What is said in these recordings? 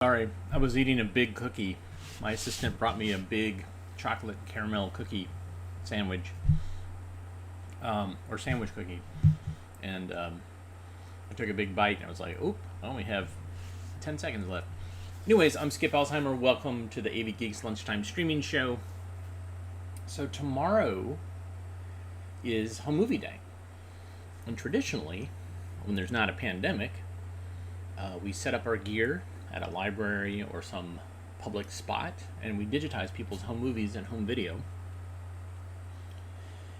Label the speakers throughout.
Speaker 1: Sorry, I was eating a big cookie. My assistant brought me a big chocolate caramel cookie sandwich, or sandwich cookie, and I took a big bite and I was like, "Oop, I only have 10 seconds left." Anyways, I'm Skip Alzheimer. Welcome to the AV Geeks Lunchtime streaming show. So tomorrow is Home Movie Day, and traditionally, when there's not a pandemic, we set up our gear at a library or some public spot, and we digitize people's home movies and home video.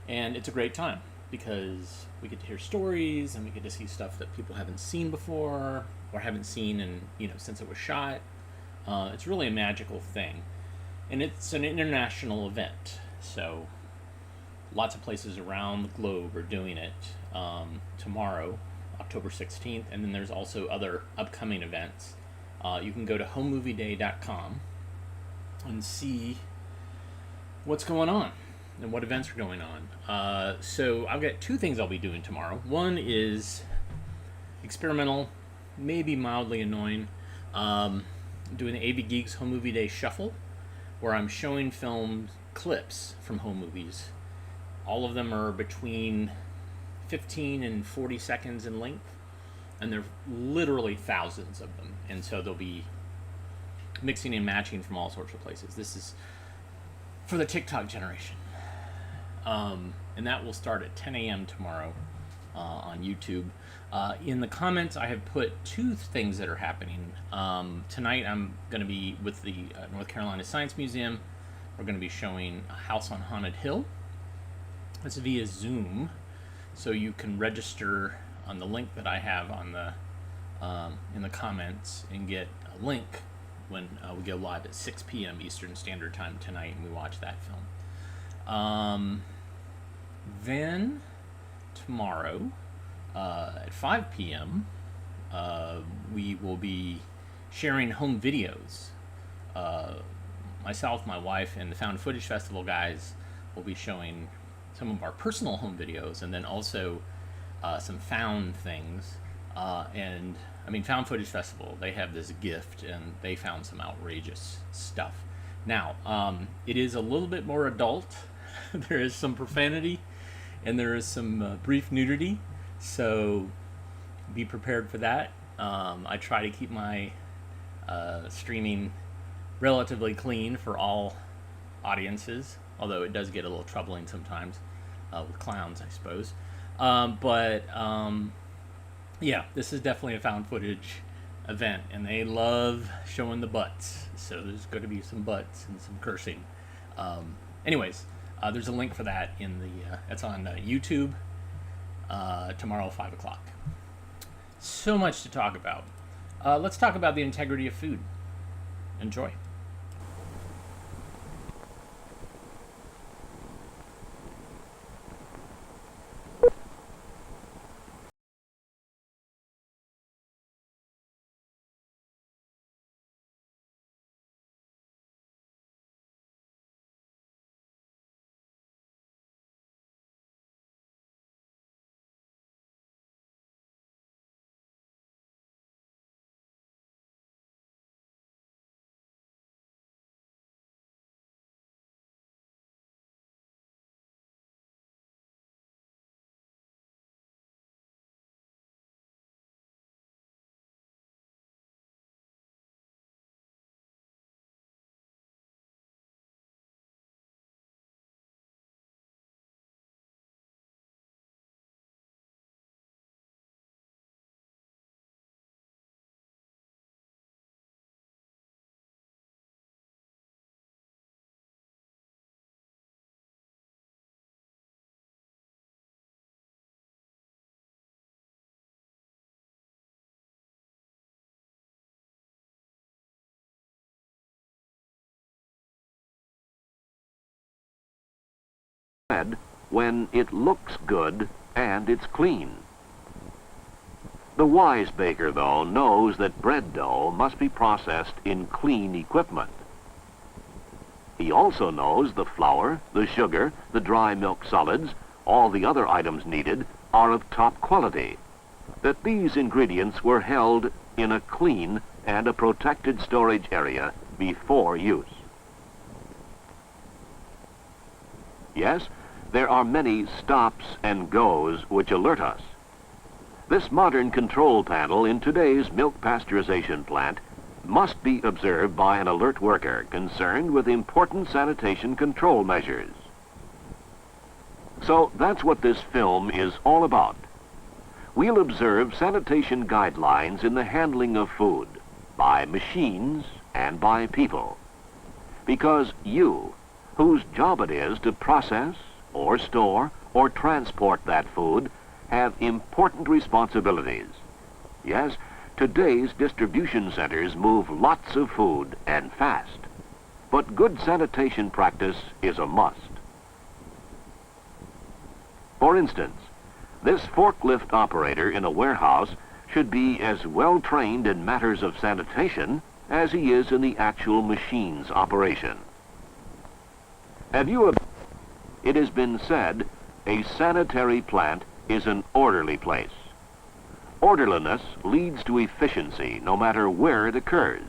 Speaker 1: And it's a great time because we get to hear stories and we get to see stuff that people haven't seen before or haven't seen since it was shot. It's really a magical thing, and it's an international event. So lots of places around the globe are doing it tomorrow, October 16th, and then there's also other upcoming events. You can go to homemovieday.com and see what's going on and what events are going on. So I've got two things I'll be doing tomorrow. One is experimental, maybe mildly annoying, doing the AV Geeks Home Movie Day Shuffle, where I'm showing film clips from home movies. All of them are between 15 and 40 seconds in length, and there are literally thousands of them, and so they'll be mixing and matching from all sorts of places. This is for the TikTok generation, and that will start at 10 a.m. tomorrow on YouTube. In the comments, I have put two things that are happening. Tonight I'm going to be with the North Carolina Science Museum. We're going to be showing A House on Haunted Hill. It's via Zoom, so you can register on the link that I have on the in the comments and get a link when we go live at 6 p.m. Eastern Standard Time tonight, and we watch that film. Then tomorrow at 5 p.m. We will be sharing home videos. Myself, my wife, and the Found Footage Festival guys will be showing some of our personal home videos, and then also some found things. And I mean, Found Footage Festival, they have this gift, and they found some outrageous stuff. Now, it is a little bit more adult. There is some profanity, and there is some brief nudity, so be prepared for that. I try to keep my streaming relatively clean for all audiences, although it does get a little troubling sometimes with clowns, I suppose. Yeah, this is definitely a found footage event, and they love showing the butts, so there's going to be some butts and some cursing. Anyways, there's a link for that in the it's on YouTube tomorrow 5 o'clock. So much to talk about. Let's talk about the integrity of food. Enjoy.
Speaker 2: When it looks good and it's clean. The wise baker, though, knows that bread dough must be processed in clean equipment. He also knows the flour, the sugar, the dry milk solids, all the other items needed are of top quality, that these ingredients were held in a clean, and a protected storage area before use. Yes, there are many stops and goes which alert us. This modern control panel in today's milk pasteurization plant must be observed by an alert worker concerned with important sanitation control measures. So that's what this film is all about. We'll observe sanitation guidelines in the handling of food by machines and by people. Because you, whose job it is to process or store or transport that food, have important responsibilities. Yes, today's distribution centers move lots of food and fast. But good sanitation practice is a must. For instance, this forklift operator in a warehouse should be as well trained in matters of sanitation as he is in the actual machine's operation. It has been said, a sanitary plant is an orderly place. Orderliness leads to efficiency no matter where it occurs,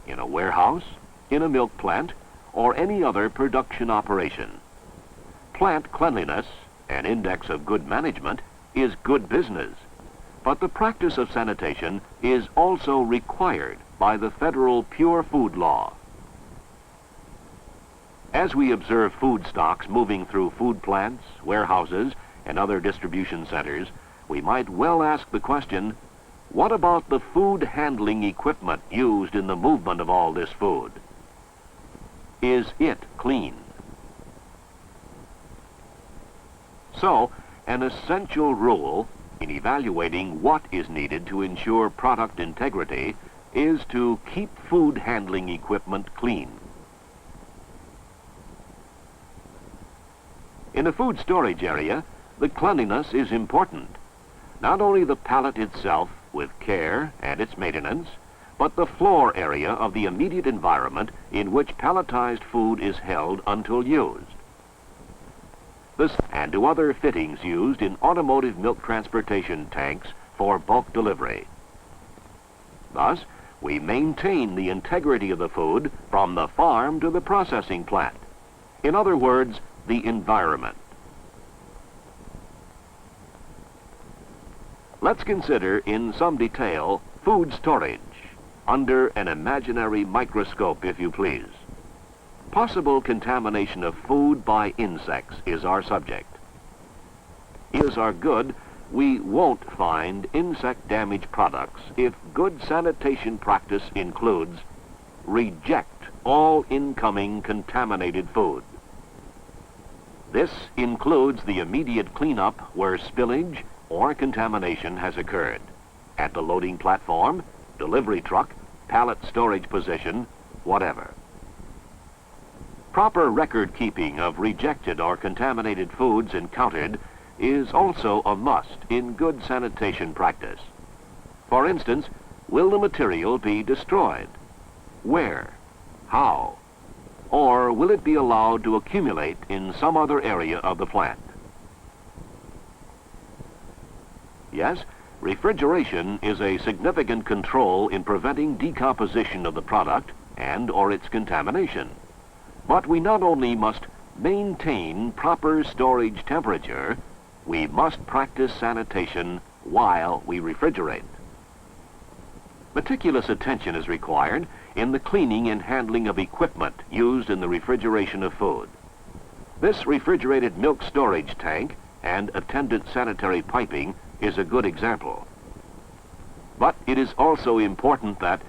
Speaker 2: in a warehouse, in a milk plant, or any other production operation. Plant cleanliness, an index of good management, is good business, but the practice of sanitation is also required by the federal Pure Food Law. As we observe food stocks moving through food plants, warehouses, and other distribution centers, we might well ask the question, what about the food handling equipment used in the movement of all this food? Is it clean? So, an essential rule in evaluating what is needed to ensure product integrity is to keep food handling equipment clean. In a food storage area, the cleanliness is important. Not only the pallet itself with care and its maintenance, but the floor area of the immediate environment in which palletized food is held until used. And to other fittings used in automotive milk transportation tanks for bulk delivery. Thus, we maintain the integrity of the food from the farm to the processing plant. In other words, the environment. Let's consider in some detail food storage, under an imaginary microscope, if you please. Possible contamination of food by insects is our subject. If are good, we won't find insect-damaged products if good sanitation practice includes reject all incoming contaminated food. This includes the immediate cleanup where spillage or contamination has occurred, at the loading platform, delivery truck, pallet storage position, whatever. Proper record keeping of rejected or contaminated foods encountered is also a must in good sanitation practice. For instance, will the material be destroyed? Where? How? Or will it be allowed to accumulate in some other area of the plant? Yes, refrigeration is a significant control in preventing decomposition of the product and or its contamination. But we not only must maintain proper storage temperature, we must practice sanitation while we refrigerate. Meticulous attention is required in the cleaning and handling of equipment used in the refrigeration of food. This refrigerated milk storage tank and attendant sanitary piping is a good example. But it is also important that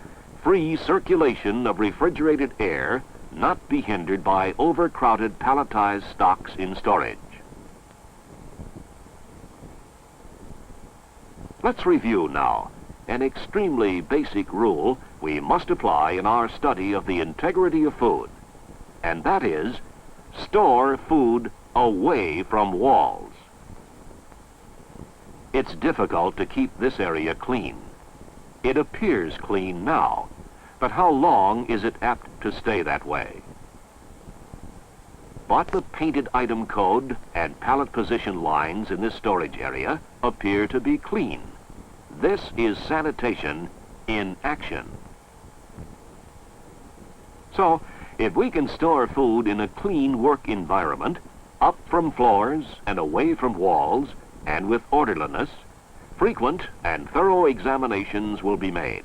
Speaker 2: free circulation of refrigerated air not be hindered by overcrowded palletized stocks in storage. Let's review now an extremely basic rule we must apply in our study of the integrity of food, and that is, store food away from walls. It's difficult to keep this area clean. It appears clean now, but how long is it apt to stay that way? But the painted item code and pallet position lines in this storage area appear to be clean. This is sanitation in action. So, if we can store food in a clean work environment, up from floors and away from walls, and with orderliness, frequent and thorough examinations will be made.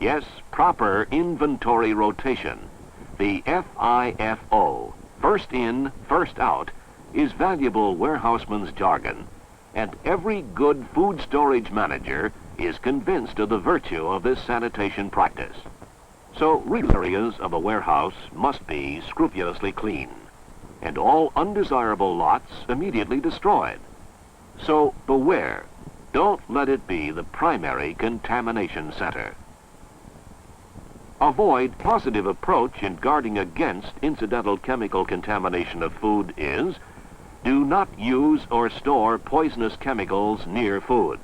Speaker 2: Yes, proper inventory rotation, the FIFO, first in, first out, is valuable warehouseman's jargon, and every good food storage manager is convinced of the virtue of this sanitation practice. So, real areas of a warehouse must be scrupulously clean, and all undesirable lots immediately destroyed. So, beware, don't let it be the primary contamination center. Avoid positive approach in guarding against incidental chemical contamination of food is, do not use or store poisonous chemicals near food.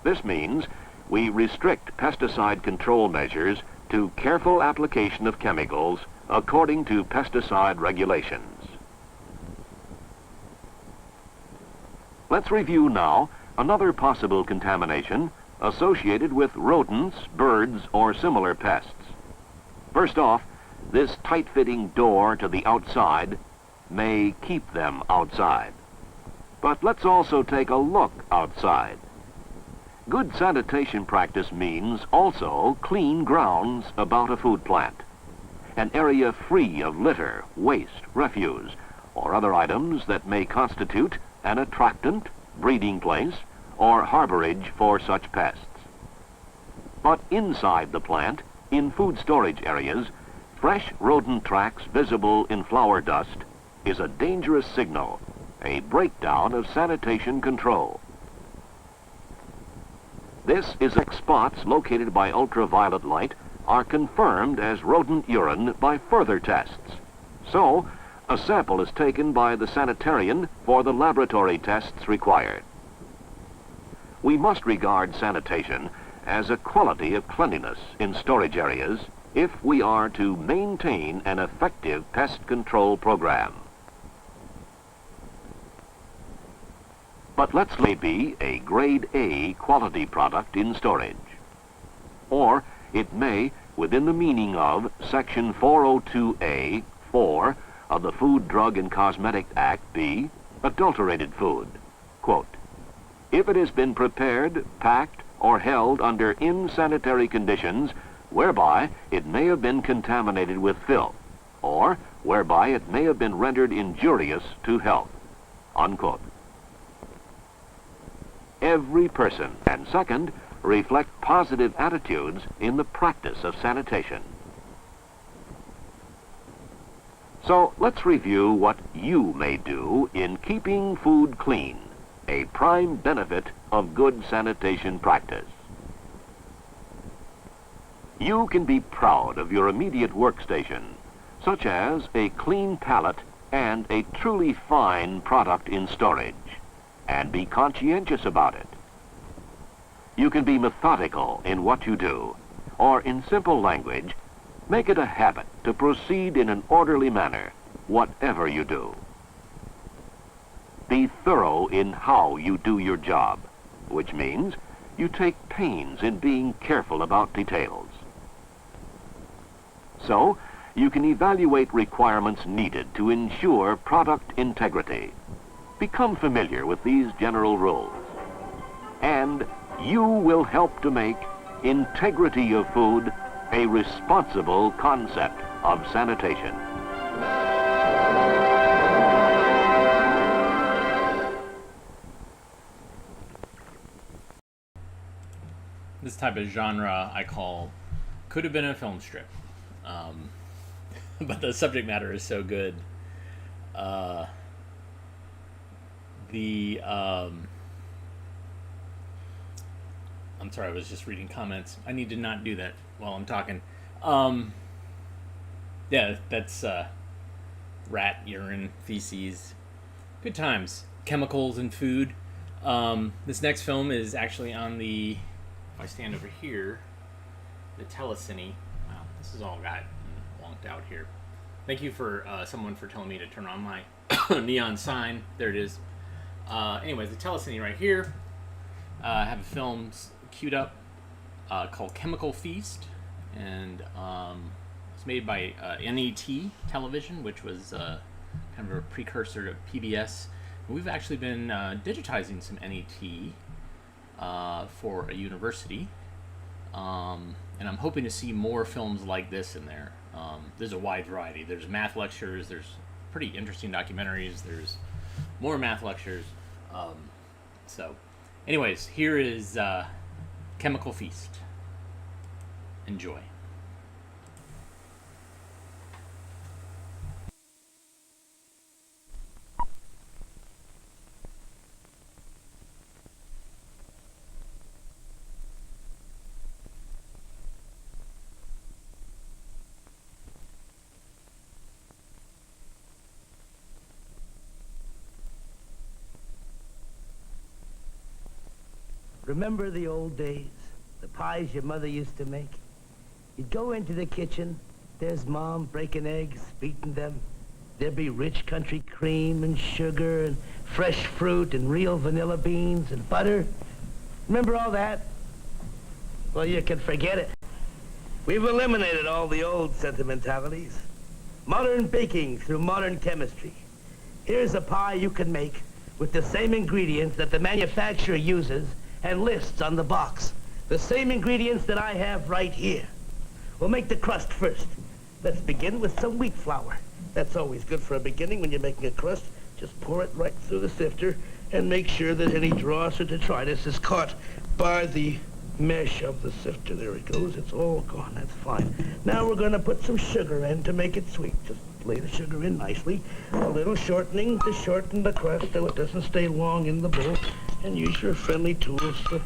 Speaker 2: This means we restrict pesticide control measures to careful application of chemicals according to pesticide regulations. Let's review now another possible contamination associated with rodents, birds, or similar pests. First off, this tight-fitting door to the outside may keep them outside. But let's also take a look outside. Good sanitation practice means also clean grounds about a food plant, an area free of litter, waste, refuse, or other items that may constitute an attractant, breeding place, or harborage for such pests. But inside the plant, in food storage areas, fresh rodent tracks visible in flour dust is a dangerous signal, a breakdown of sanitation control. This is spots located by ultraviolet light are confirmed as rodent urine by further tests. So, a sample is taken by the sanitarian for the laboratory tests required. We must regard sanitation as a quality of cleanliness in storage areas if we are to maintain an effective pest control program. But let's say be a grade A quality product in storage. Or it may, within the meaning of Section 402A, 4 of the Food, Drug, and Cosmetic Act, be adulterated food. Quote, if it has been prepared, packed, or held under insanitary conditions whereby it may have been contaminated with filth, or whereby it may have been rendered injurious to health. Unquote. Every person, and second, reflect positive attitudes in the practice of sanitation. So let's review what you may do in keeping food clean, a prime benefit of good sanitation practice. You can be proud of your immediate workstation, such as a clean pallet and a truly fine product in storage, and be conscientious about it. You can be methodical in what you do, or in simple language, make it a habit to proceed in an orderly manner, whatever you do. Be thorough in how you do your job, which means you take pains in being careful about details. So, you can evaluate requirements needed to ensure product integrity. Become familiar with these general rules, and you will help to make integrity of food a responsible concept of sanitation.
Speaker 1: This type of genre I call could have been a film strip. But the subject matter is so good. I'm sorry, I was just reading comments. I need to not do that while I'm talking. Yeah, that's rat urine, feces. Good times. Chemicals and food. This next film is actually on the, if I stand over here, the telecine. Wow, this is all got wonked out here. Thank you for someone for telling me to turn on my neon sign. There it is. Anyways, the telecine right here. I have a film queued up. called Chemical Feast, and it's made by NET Television, which was kind of a precursor to PBS. We've actually been digitizing some NET for a university, and I'm hoping to see more films like this in there. There's a wide variety. There's math lectures, there's pretty interesting documentaries, there's more math lectures. So, anyways, here is Chemical Feast. Enjoy.
Speaker 3: Remember the old days? The pies your mother used to make? You'd go into the kitchen, there's Mom breaking eggs, beating them. There'd be rich country cream and sugar and fresh fruit and real vanilla beans and butter. Remember all that? Well, you can forget it. We've eliminated all the old sentimentalities. Modern baking through modern chemistry. Here's a pie you can make with the same ingredients that the manufacturer uses and lists on the box. The same ingredients that I have right here. We'll make the crust first. Let's begin with some wheat flour. That's always good for a beginning when you're making a crust. Just pour it right through the sifter and make sure that any dross or detritus is caught by the mesh of the sifter. There it goes. It's all gone. That's fine. Now we're going to put some sugar in to make it sweet. Just lay the sugar in nicely. A little shortening to shorten the crust so it doesn't stay long in the bowl. And use your friendly tools to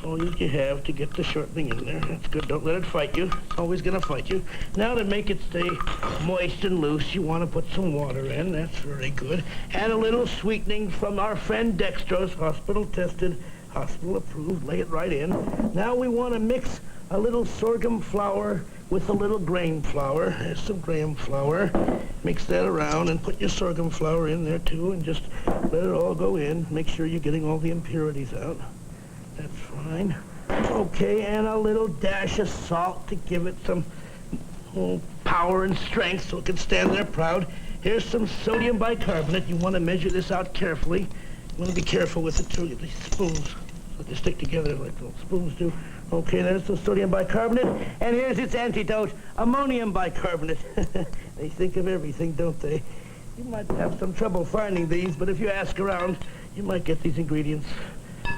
Speaker 3: all you have to get the shortening in there. That's good. Don't let it fight you. It's always going to fight you. Now to make it stay moist and loose, you want to put some water in. That's very good. Add a little sweetening from our friend Dextrose, hospital tested, hospital approved. Lay it right in. Now we want to mix a little sorghum flour with a little grain flour. There's some graham flour. Mix that around and put your sorghum flour in there too and just let it all go in. Make sure you're getting all the impurities out. That's fine. Okay, and a little dash of salt to give it some power and strength so it can stand there proud. Here's some sodium bicarbonate. You want to measure this out carefully. You want to be careful with it too. These spoons, so they stick together like those spoons do. Okay, there's some sodium bicarbonate, and here's its antidote, ammonium bicarbonate. They think of everything, don't they? You might have some trouble finding these, but if you ask around, you might get these ingredients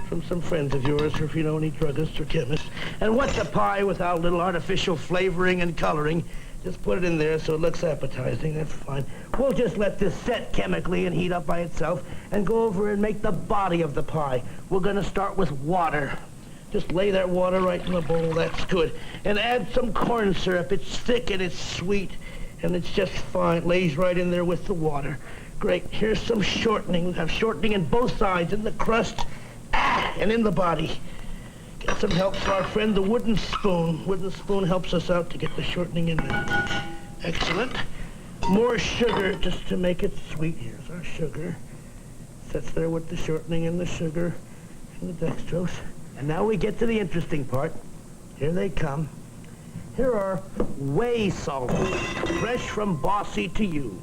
Speaker 3: from some friends of yours, or if you know any druggists or chemists. And what's a pie without a little artificial flavoring and coloring? Just put it in there so it looks appetizing. That's fine. We'll just let this set chemically and heat up by itself and go over and make the body of the pie. We're going to start with water. Just lay that water right in the bowl. That's good. And add some corn syrup. It's thick and it's sweet and it's just fine. Lays right in there with the water. Great. Here's some shortening. We have shortening in both sides, in the crust and in the body. Get some help for our friend the wooden spoon. Wooden spoon helps us out to get the shortening in there. Excellent. More sugar just to make it sweet. Here's our sugar. Sits there with the shortening and the sugar and the dextrose. And now we get to the interesting part. Here they come. Here are whey salts, fresh from Bossy to you.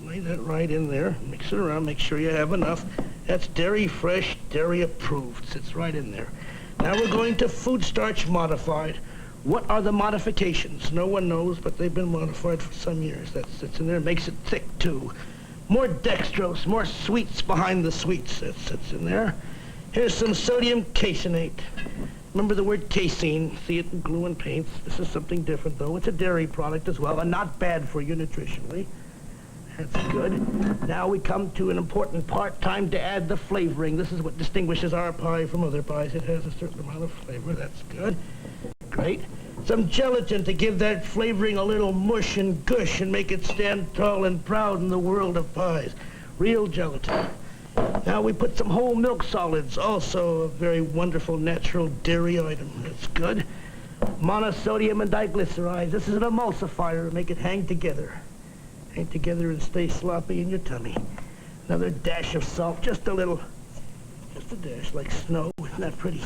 Speaker 3: Lay that right in there. Mix it around. Make sure you have enough. That's dairy fresh, dairy approved. Sits right in there. Now we're going to food starch modified. What are the modifications? No one knows, but they've been modified for some years. That sits in there, makes it thick too. More dextrose, more sweets behind the sweets. That sits in there. Here's some sodium caseinate. Remember the word casein. See it in glue and paints. This is something different though. It's a dairy product as well, and not bad for you nutritionally. That's good. Now we come to an important part. Time to add the flavoring. This is what distinguishes our pie from other pies. It has a certain amount of flavor. That's good. Great. Some gelatin to give that flavoring a little mush and gush and make it stand tall and proud in the world of pies. Real gelatin. Now we put some whole milk solids, also a very wonderful natural dairy item. That's good. Monosodium and diglycerides. This is an emulsifier. Make it hang together. Hang together and stay sloppy in your tummy. Another dash of salt, just a little. Just a dash, like snow. Isn't that pretty?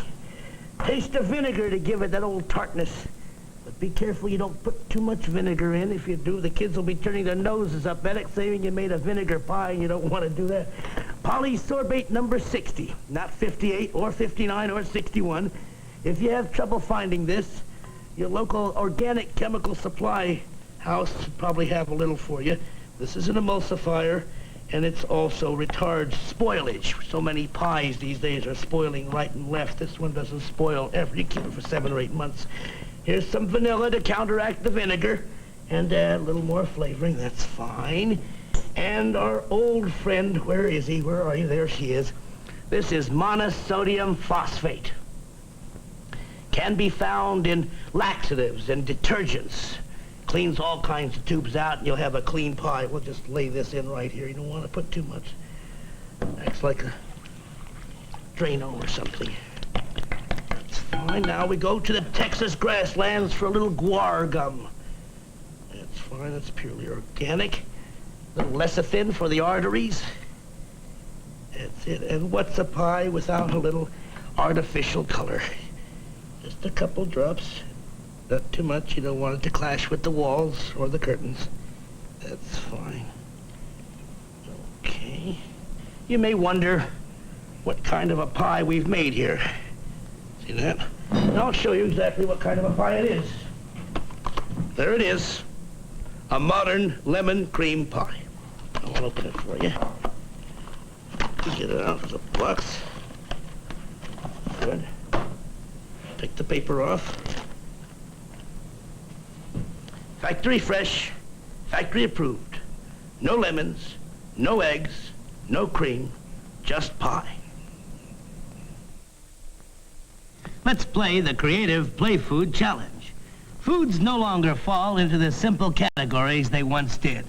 Speaker 3: Taste of vinegar to give it that old tartness. But be careful you don't put too much vinegar in. If you do, the kids will be turning their noses up at it, saying you made a vinegar pie, and you don't want to do that. Polysorbate number 60, not 58 or 59 or 61. If you have trouble finding this, your local organic chemical supply house probably have a little for you. This is an emulsifier, and it's also retards spoilage. So many pies these days are spoiling right and left. This one doesn't spoil ever. You keep it for 7 or 8 months. Here's some vanilla to counteract the vinegar, and a little more flavoring. That's fine. And our old friend, where is he? Where are you? There she is. This is monosodium phosphate. Can be found in laxatives and detergents. Cleans all kinds of tubes out, and you'll have a clean pie. We'll just lay this in right here. You don't want to put too much. Acts like a Drano or something. That's fine. Now we go to the Texas grasslands for a little guar gum. That's fine. That's purely organic. A little lecithin for the arteries. That's it. And what's a pie without a little artificial color? Just a couple drops. Not too much. You don't want it to clash with the walls or the curtains. That's fine. Okay. You may wonder what kind of a pie we've made here. See that? And I'll show you exactly what kind of a pie it is. There it is. A modern lemon cream pie. I'll open it for you. Get it out of the box. Good. Take the paper off. Factory fresh, factory approved. No lemons, no eggs, no cream, just pie. Let's play the Creative Play Food Challenge. Foods no longer fall into the simple categories they once did.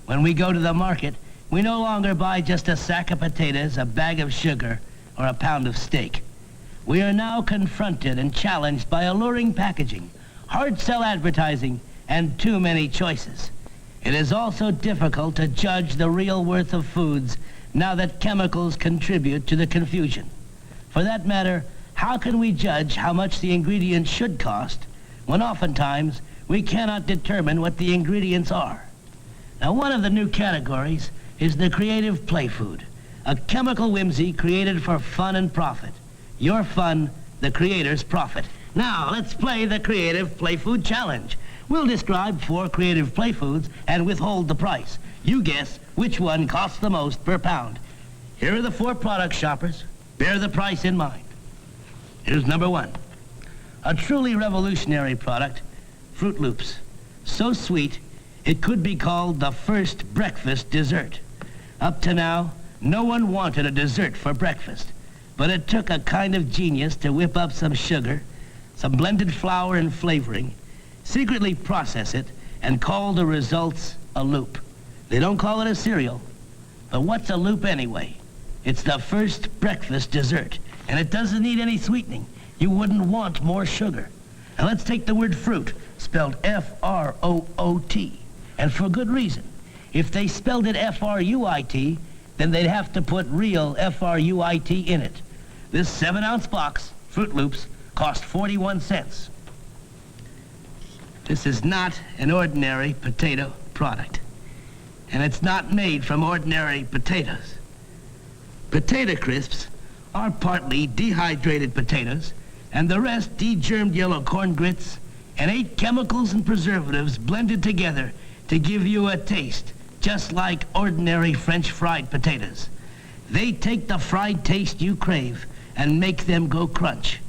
Speaker 3: When we go to the market, we no longer buy just a sack of potatoes, a bag of sugar, or a pound of steak. We are now confronted and challenged by alluring packaging, hard sell advertising, and too many choices. It is also difficult to judge the real worth of foods now that chemicals contribute to the confusion. For that matter, how can we judge how much the ingredients should cost when oftentimes we cannot determine what the ingredients are? Now, one of the new categories is the Creative Play Food, a chemical whimsy created for fun and profit. Your fun, the creator's profit. Now, let's play the Creative Play Food Challenge. We'll describe 4 creative play foods and withhold the price. You guess which one costs the most per pound. Here are the 4 product shoppers. Bear the price in mind. Here's number 1. A truly revolutionary product, Fruit Loops. So sweet, it could be called the first breakfast dessert. Up to now, no one wanted a dessert for breakfast, but it took a kind of genius to whip up some sugar, some blended flour and flavoring, secretly process it, and call the results a loop. They don't call it a cereal, but what's a loop anyway? It's the first breakfast dessert, and it doesn't need any sweetening. You wouldn't want more sugar. Now let's take the word fruit, spelled F-R-O-O-T, and for good reason. If they spelled it F-R-U-I-T, then they'd have to put real F-R-U-I-T in it. This 7-ounce box, Fruit Loops, cost 41 cents. This is not an ordinary potato product, and it's not made from ordinary potatoes. Potato crisps are partly dehydrated potatoes, and the rest degermed yellow corn grits, and 8 chemicals and preservatives blended together to give you a taste just like ordinary French fried potatoes. They take the fried taste you crave and make them go crunch.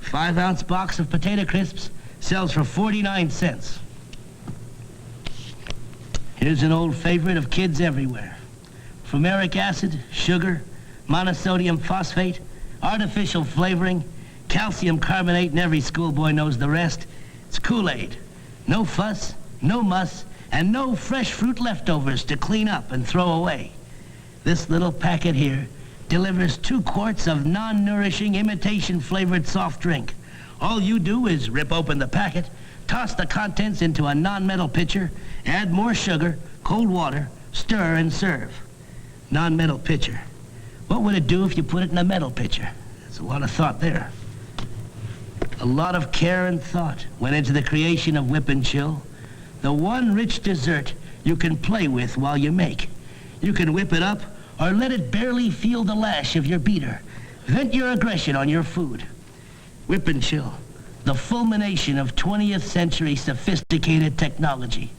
Speaker 3: 5-ounce box of potato crisps sells for 49 cents. Here's an old favorite of kids everywhere. Fumaric acid, sugar, monosodium phosphate, artificial flavoring, calcium carbonate, and every schoolboy knows the rest. It's Kool-Aid. No fuss, no muss, and no fresh fruit leftovers to clean up and throw away. This little packet here delivers 2 quarts of non-nourishing imitation-flavored soft drink. All you do is rip open the packet, toss the contents into a non-metal pitcher, add more sugar, cold water, stir, and serve. Non-metal pitcher. What would it do if you put it in a metal pitcher? There's a lot of thought there. A lot of care and thought went into the creation of Whip and Chill, the one rich dessert you can play with while you make. You can whip it up or let it barely feel the lash of your beater. Vent your aggression on your food. Whip and Chill, the fulmination of 20th century sophisticated technology.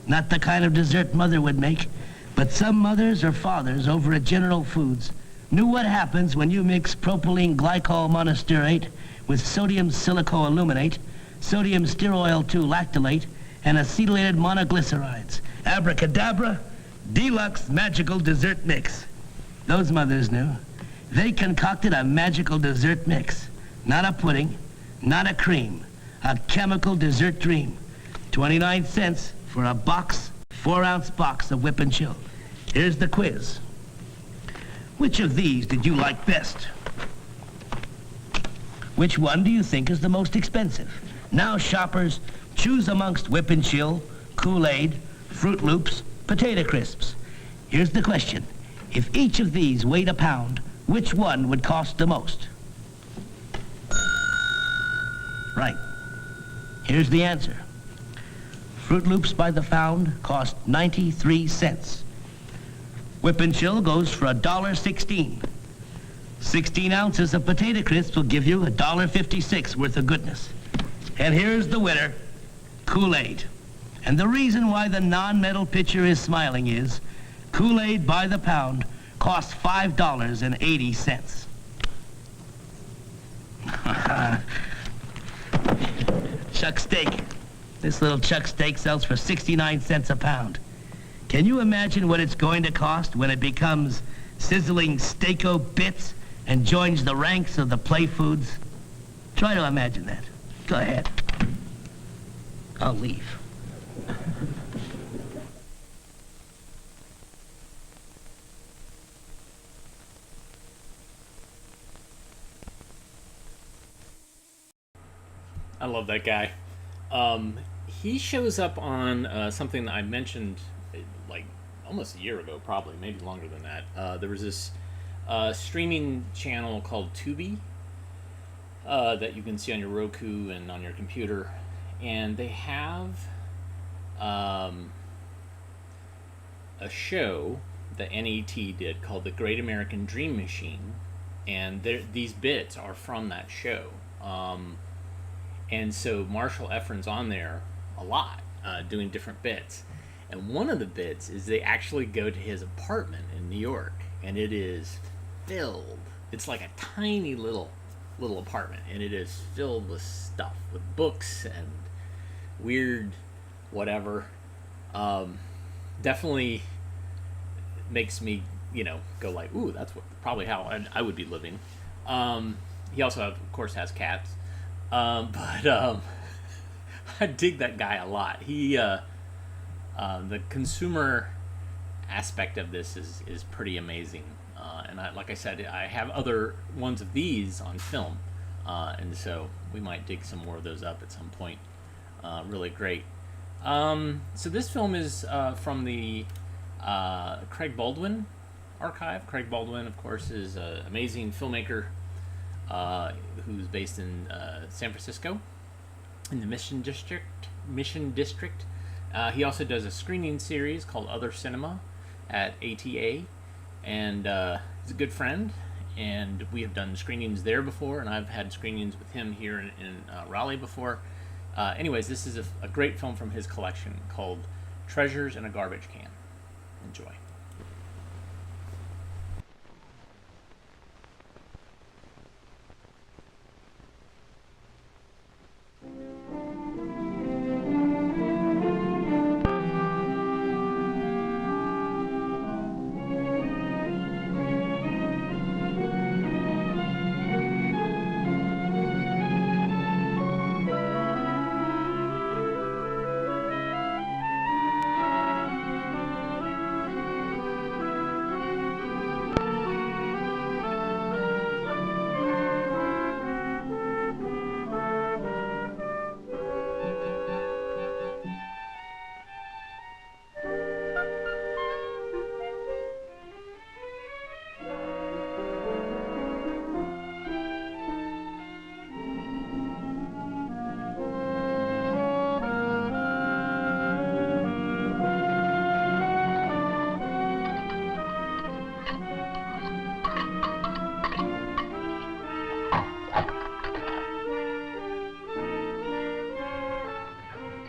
Speaker 3: Not the kind of dessert Mother would make, but some mothers or fathers over at General Foods knew what happens when you mix propylene glycol monostearate with sodium silicoaluminate, sodium stearoyl 2 lactylate, and acetylated monoglycerides. Abracadabra, deluxe magical dessert mix. Those mothers knew. They concocted a magical dessert mix. Not a pudding, not a cream. A chemical dessert dream. 29 cents for a box, 4-ounce box of Whip and Chill. Here's the quiz. Which of these did you like best? Which one do you think is the most expensive? Now, shoppers, choose amongst Whip and Chill, Kool-Aid, Fruit Loops, Potato Crisps. Here's the question. If each of these weighed a pound, which one would cost the most? Right. Here's the answer. Fruit Loops by the pound cost 93 cents. Whip and Chill goes for $1.16. 16 ounces of potato crisps will give you $1.56 worth of goodness. And here's the winner, Kool-Aid. And the reason why the non-metal pitcher is smiling is Kool-Aid by the pound costs $5.80. Chuck steak. This little chuck steak sells for 69 cents a pound. Can you imagine what it's going to cost when it becomes sizzling steako bits and joins the ranks of the play foods? Try to imagine that. Go ahead. I'll leave.
Speaker 1: I love that guy. He shows up on something that I mentioned like almost a year ago, probably, maybe longer than that. There was this streaming channel called Tubi that you can see on your Roku and on your computer. And they have a show that NET did called The Great American Dream Machine. And these bits are from that show. And so Marshall Efron's on there a lot, doing different bits. And one of the bits is they actually go to his apartment in New York, and it is filled. It's like a tiny little apartment, and it is filled with stuff, with books and weird whatever. Definitely makes me, go like, ooh, that's probably how I would be living. He also, of course, has cats. But I dig that guy a lot. He, the consumer aspect of this is pretty amazing. And like I said, I have other ones of these on film. And so we might dig some more of those up at some point. Really great. So this film is from the Craig Baldwin archive. Craig Baldwin, of course, is an amazing filmmaker who's based in San Francisco in the Mission District. He also does a screening series called Other Cinema at ATA, and he's a good friend, and we have done screenings there before, and I've had screenings with him here in Raleigh before. Anyways, this is a great film from his collection called Treasures in a Garbage Can. Enjoy.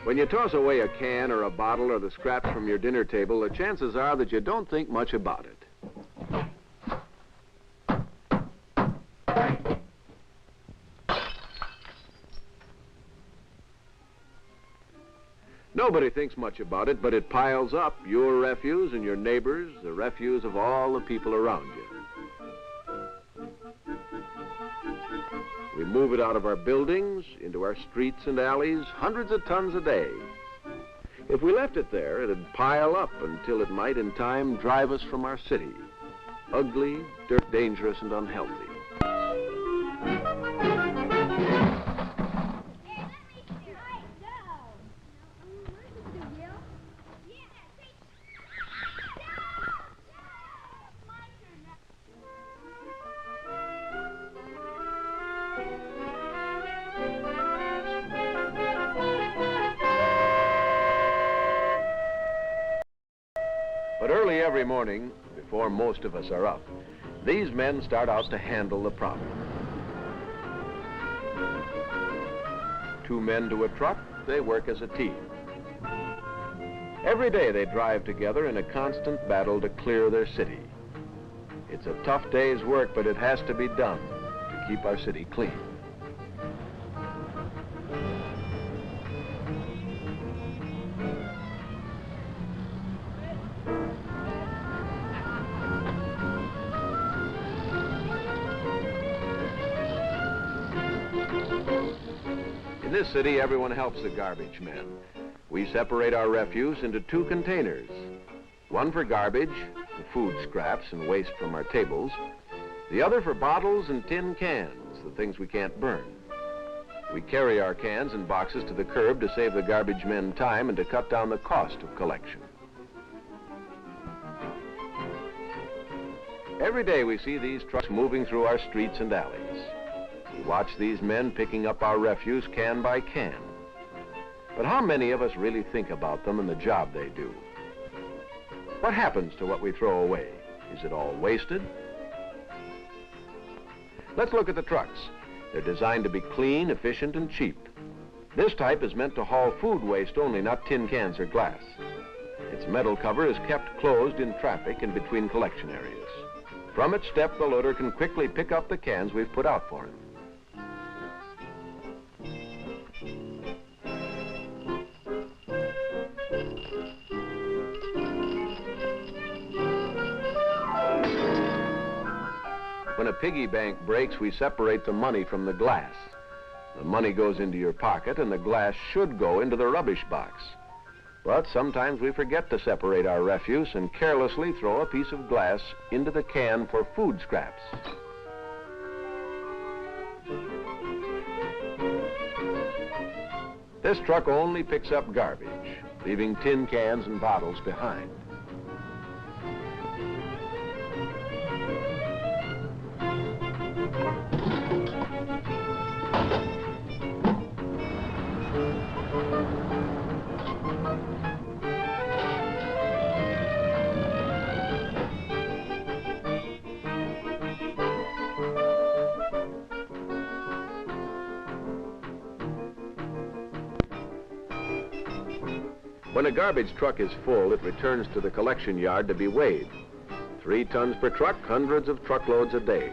Speaker 2: When you toss away a can or a bottle or the scraps from your dinner table, the chances are that you don't think much about it. Nobody thinks much about it, but it piles up. Your refuse and your neighbors, the refuse of all the people around you. We move it out of our buildings, into our streets and alleys, hundreds of tons a day. If we left it there, it'd pile up until it might in time drive us from our city. Ugly, dirt, dangerous, and unhealthy. But early every morning, before most of us are up, these men start out to handle the problem. 2 men to a truck, they work as a team. Every day they drive together in a constant battle to clear their city. It's a tough day's work, but it has to be done to keep our city clean. In this city, everyone helps the garbage men. We separate our refuse into 2 containers. One for garbage, the food scraps and waste from our tables. The other for bottles and tin cans, the things we can't burn. We carry our cans and boxes to the curb to save the garbage men time and to cut down the cost of collection. Every day we see these trucks moving through our streets and alleys. We watch these men picking up our refuse can by can. But how many of us really think about them and the job they do? What happens to what we throw away? Is it all wasted? Let's look at the trucks. They're designed to be clean, efficient, and cheap. This type is meant to haul food waste only, not tin cans or glass. Its metal cover is kept closed in traffic and between collection areas. From its step, the loader can quickly pick up the cans we've put out for him. When a piggy bank breaks, we separate the money from the glass. The money goes into your pocket and the glass should go into the rubbish box. But sometimes we forget to separate our refuse and carelessly throw a piece of glass into the can for food scraps. This truck only picks up garbage, leaving tin cans and bottles behind. When a garbage truck is full, it returns to the collection yard to be weighed. 3 tons per truck, hundreds of truckloads a day.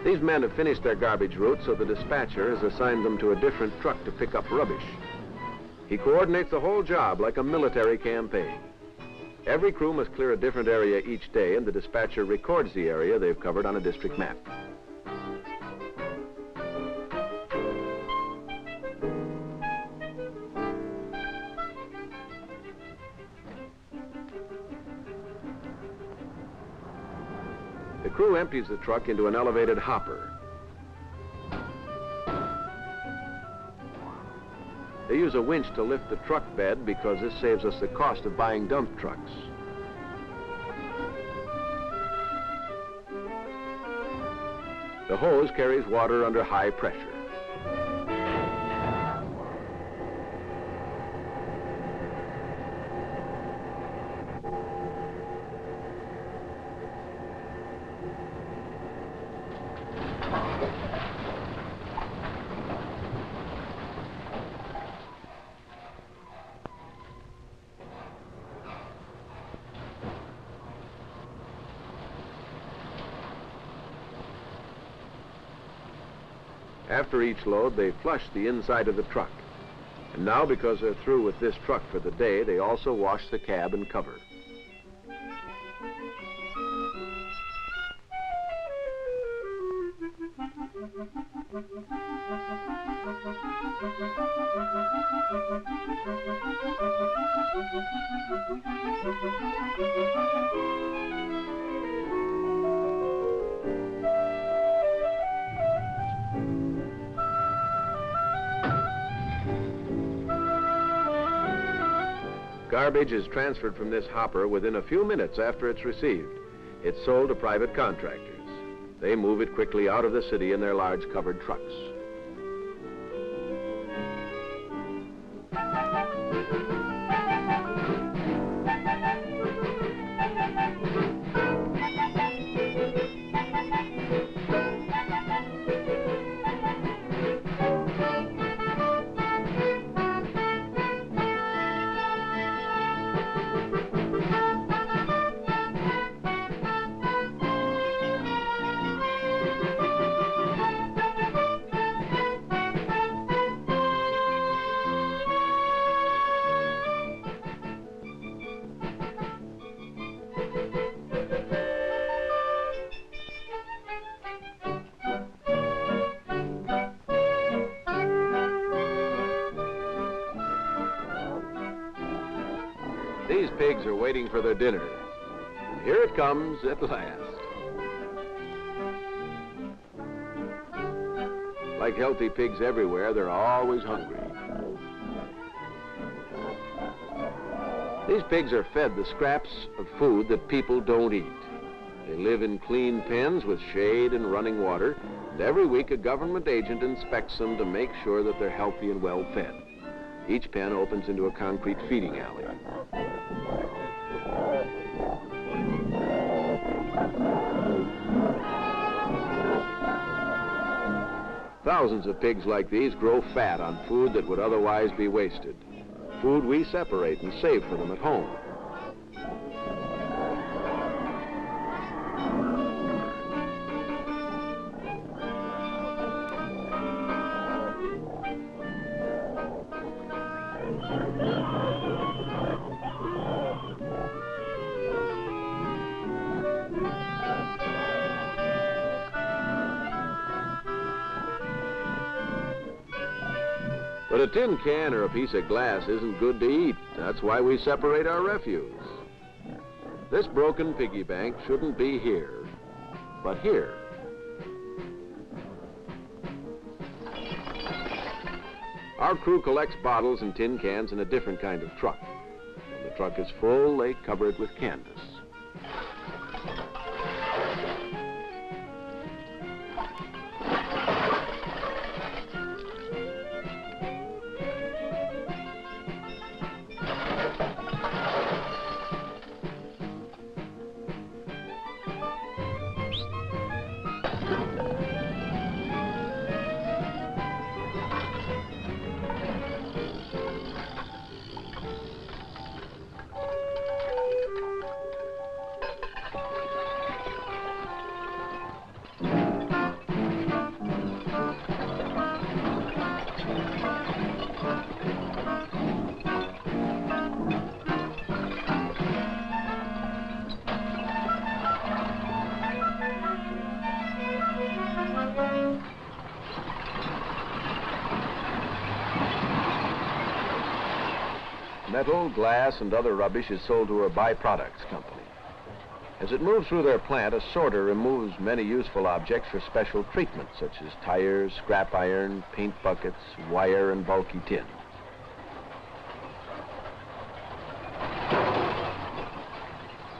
Speaker 2: These men have finished their garbage route, so the dispatcher has assigned them to a different truck to pick up rubbish. He coordinates the whole job like a military campaign. Every crew must clear a different area each day, and the dispatcher records the area they've covered on a district map. The crew empties the truck into an elevated hopper. They use a winch to lift the truck bed because this saves us the cost of buying dump trucks. The hose carries water under high pressure.
Speaker 4: After each load, they flush the inside of the truck. And now, because they're through with this truck for the day, they also wash the cab and cover. Garbage is transferred from this hopper within a few minutes after it's received. It's sold to private contractors. They move it quickly out of the city in their large covered trucks. These pigs are waiting for their dinner. And here it comes at last. Like healthy pigs everywhere, they're always hungry. These pigs are fed the scraps of food that people don't eat. They live in clean pens with shade and running water, and every week a government agent inspects them to make sure that they're healthy and well fed. Each pen opens into a concrete feeding alley. Thousands of pigs like these grow fat on food that would otherwise be wasted. Food we separate and save for them at home. But a tin can or a piece of glass isn't good to eat. That's why we separate our refuse. This broken piggy bank shouldn't be here, but here. Our crew collects bottles and tin cans in a different kind of truck. When the truck is full, they cover it with canvas. Metal, glass, and other rubbish is sold to a byproducts company. As it moves through their plant, a sorter removes many useful objects for special treatment, such as tires, scrap iron, paint buckets, wire, and bulky tin.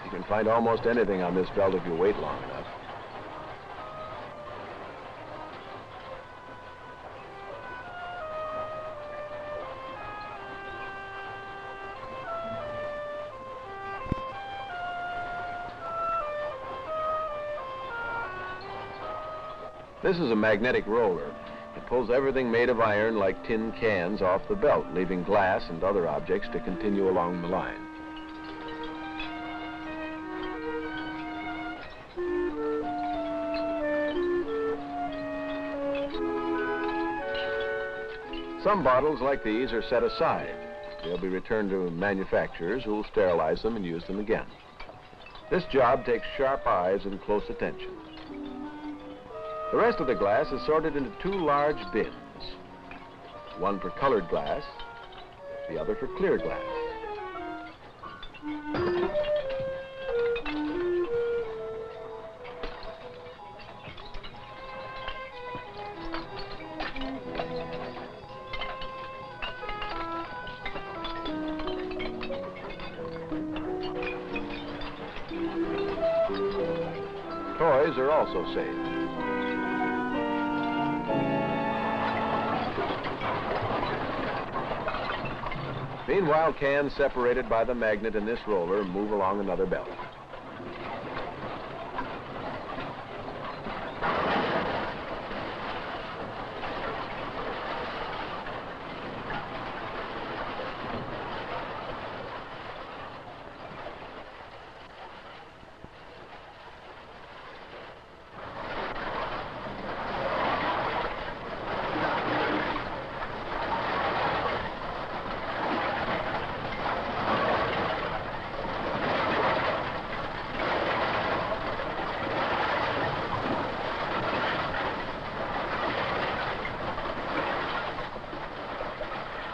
Speaker 4: You can find almost anything on this belt if you wait long enough. This is a magnetic roller. It pulls everything made of iron, like tin cans, off the belt, leaving glass and other objects to continue along the line. Some bottles like these are set aside. They'll be returned to manufacturers who will sterilize them and use them again. This job takes sharp eyes and close attention. The rest of the glass is sorted into 2 large bins. One for colored glass, the other for clear glass. Toys are also saved. Meanwhile, cans separated by the magnet in this roller move along another belt.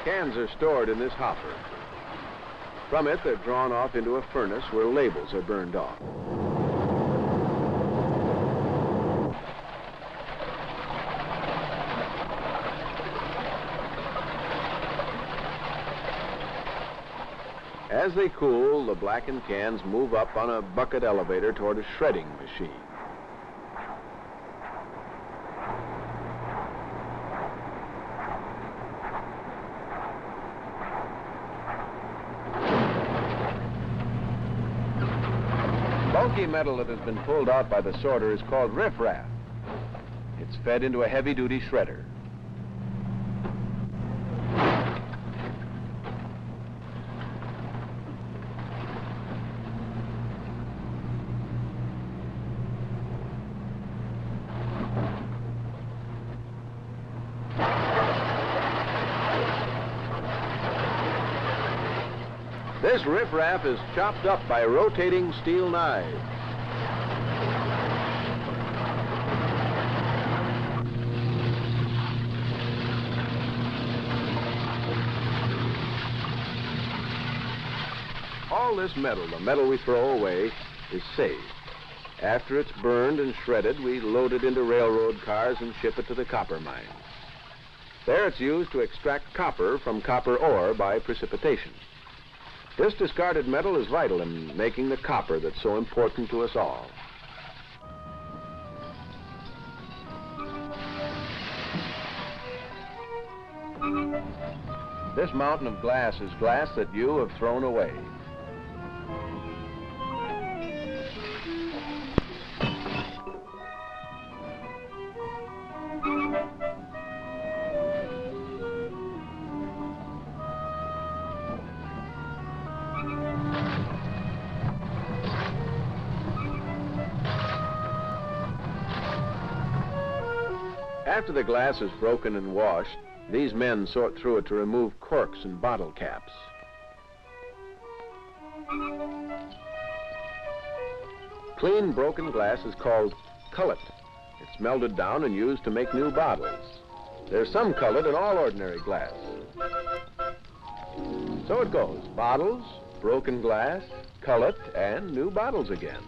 Speaker 4: Cans are stored in this hopper. From it, they're drawn off into a furnace where labels are burned off. As they cool, the blackened cans move up on a bucket elevator toward a shredding machine. Bulky metal that has been pulled out by the sorter is called riffraff. It's fed into a heavy-duty shredder. This riffraff is chopped up by rotating steel knives. All this metal, the metal we throw away, is saved. After it's burned and shredded, we load it into railroad cars and ship it to the copper mines. There it's used to extract copper from copper ore by precipitation. This discarded metal is vital in making the copper that's so important to us all. This mountain of glass is glass that you have thrown away. After the glass is broken and washed, these men sort through it to remove corks and bottle caps. Clean broken glass is called cullet. It's melted down and used to make new bottles. There's some cullet in all ordinary glass. So it goes: bottles, broken glass, cullet, and new bottles again.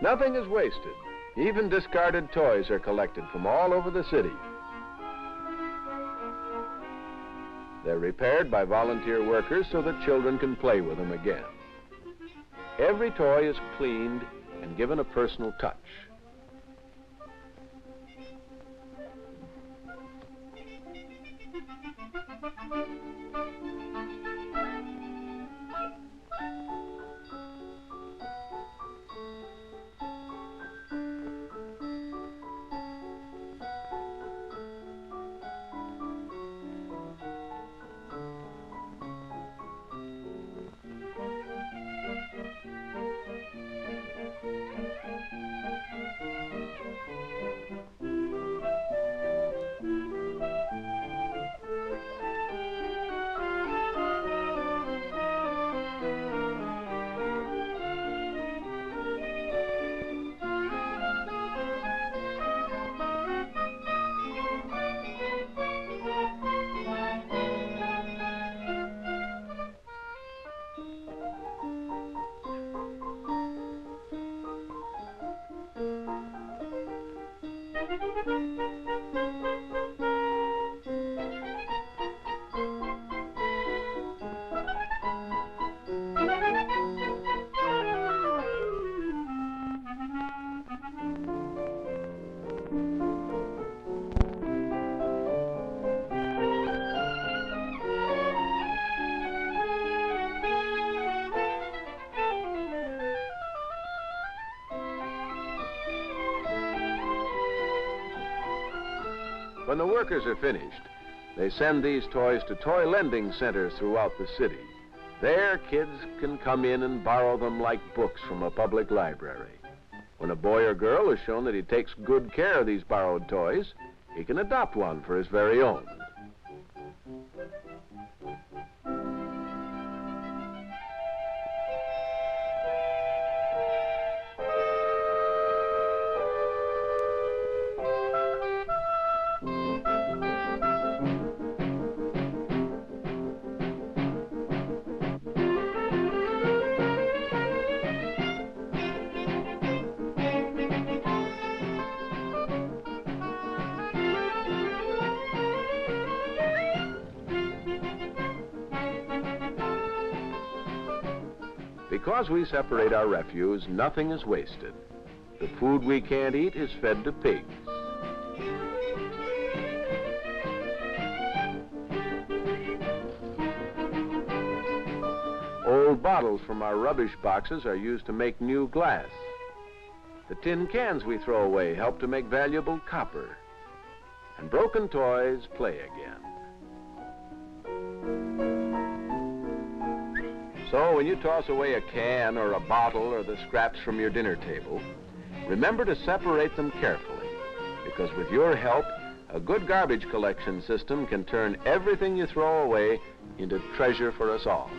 Speaker 4: Nothing is wasted. Even discarded toys are collected from all over the city. They're repaired by volunteer workers so that children can play with them again. Every toy is cleaned and given a personal touch. When the workers are finished, they send these toys to toy lending centers throughout the city. There, kids can come in and borrow them like books from a public library. When a boy or girl has shown that he takes good care of these borrowed toys, he can adopt one for his very own. Because we separate our refuse, nothing is wasted. The food we can't eat is fed to pigs. Old bottles from our rubbish boxes are used to make new glass. The tin cans we throw away help to make valuable copper. And broken toys play again. So when you toss away a can or a bottle or the scraps from your dinner table, remember to separate them carefully, because with your help, a good garbage collection system can turn everything you throw away into treasure for us all.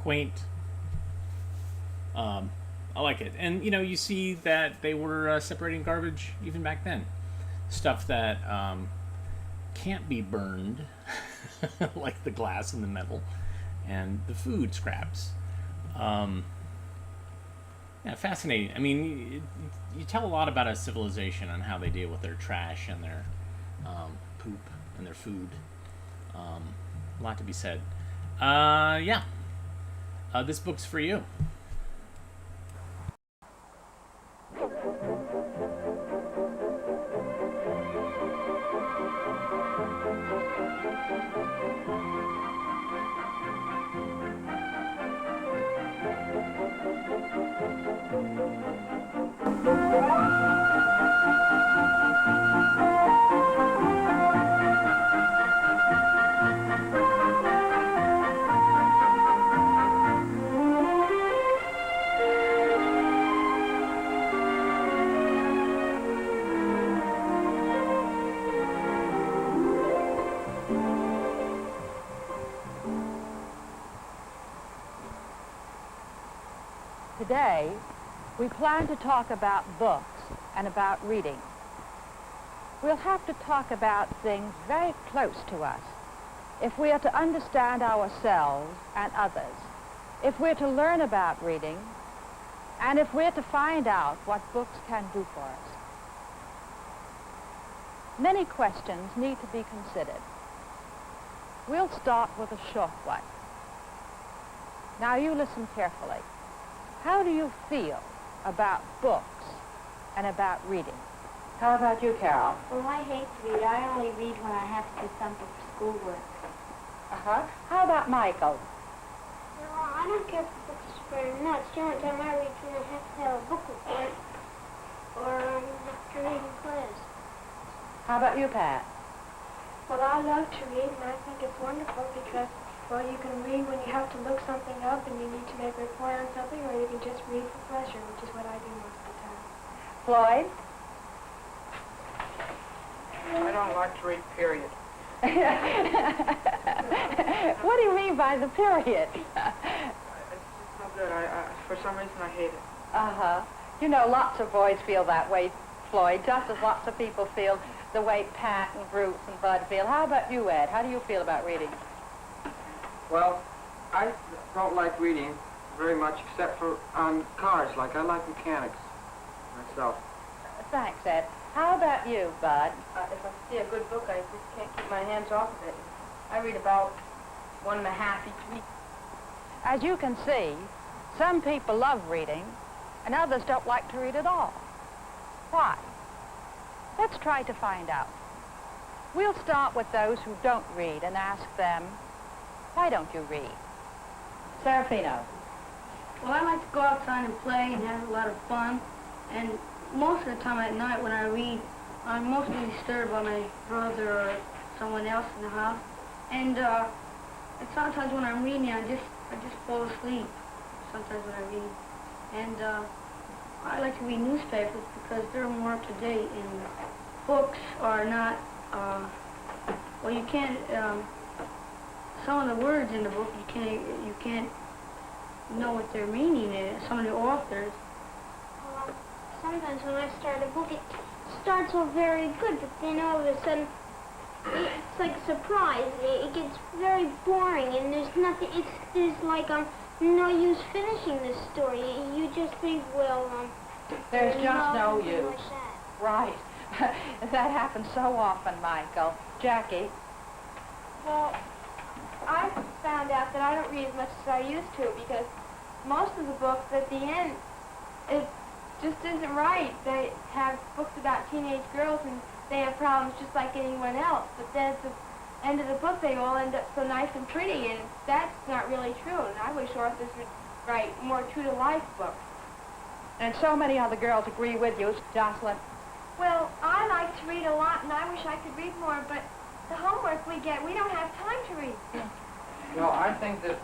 Speaker 1: Quaint. I like it. And, you know, you see that they were separating garbage even back then. Stuff that can't be burned, like the glass and the metal, and the food scraps. Yeah, fascinating. I mean, you tell a lot about a civilization on how they deal with their trash and their poop and their food. A lot to be said. Yeah. This book's for you.
Speaker 5: Today, we plan to talk about books and about reading. We'll have to talk about things very close to us if we are to understand ourselves and others, if we're to learn about reading, and if we're to find out what books can do for us. Many questions need to be considered. We'll start with a short one. Now you listen carefully. How do you feel about books and about reading? How about you, Carol?
Speaker 6: Well, I hate to read. I only read when I have to do something for schoolwork.
Speaker 5: Uh-huh. How about Michael?
Speaker 6: No, I don't care if the book is very much. The only time I read is when I have to have a book report or have to read in class.
Speaker 5: How about you, Pat?
Speaker 7: Well, I love to read, and I think it's wonderful because, well, you can read when you have to look something up and you need to make a report on something, or you can just read for pleasure, which is what I do most of the time.
Speaker 5: Floyd?
Speaker 8: I don't like to read, period.
Speaker 5: What do you mean by the period?
Speaker 8: It's no good. For some reason, I hate it.
Speaker 5: Uh-huh. You know, lots of boys feel that way. Floyd, just as lots of people feel the way Pat and Bruce and Bud feel. How about you, Ed? How do you feel about reading?
Speaker 8: Well, I don't like reading very much except for on cars. Like, I like mechanics myself.
Speaker 5: Thanks, Ed. How about you, Bud?
Speaker 7: If I see a good book, I just can't keep my hands off of it. I read about 1.5 each week.
Speaker 5: As you can see, some people love reading, and others don't like to read at all. Why? Let's try to find out. We'll start with those who don't read and ask them, why don't you read? Serafino.
Speaker 9: Well, I like to go outside and play and have a lot of fun. And most of the time at night when I read, I'm mostly disturbed by my brother or someone else in the house. And sometimes when I'm reading, I just fall asleep. Sometimes when I read. And I like to read newspapers because they're more up to date. And books are not. Well, you can't. Some of the words in the book you can't know what their meaning is. Some of the authors.
Speaker 6: Sometimes when I start a book, it starts off very good, but then all of a sudden, it's like a surprise. It gets very boring, and there's nothing. There's like no use finishing the story. You just think, well,
Speaker 5: There's just no
Speaker 6: something
Speaker 5: use.
Speaker 6: like that.
Speaker 5: Right. That happens so often, Michael. Jackie?
Speaker 7: Well, I found out that I don't read as much as I used to because most of the books at the end, it just isn't right. They have books about teenage girls and they have problems just like anyone else. But then at the end of the book, they all end up so nice and pretty, and that's not really true. And I wish authors would write more true-to-life books.
Speaker 5: And so many other girls agree with you, Jocelyn.
Speaker 7: Well, I like to read a lot, and I wish I could read more, but the homework we get, we don't have time to read.
Speaker 8: Well, I think that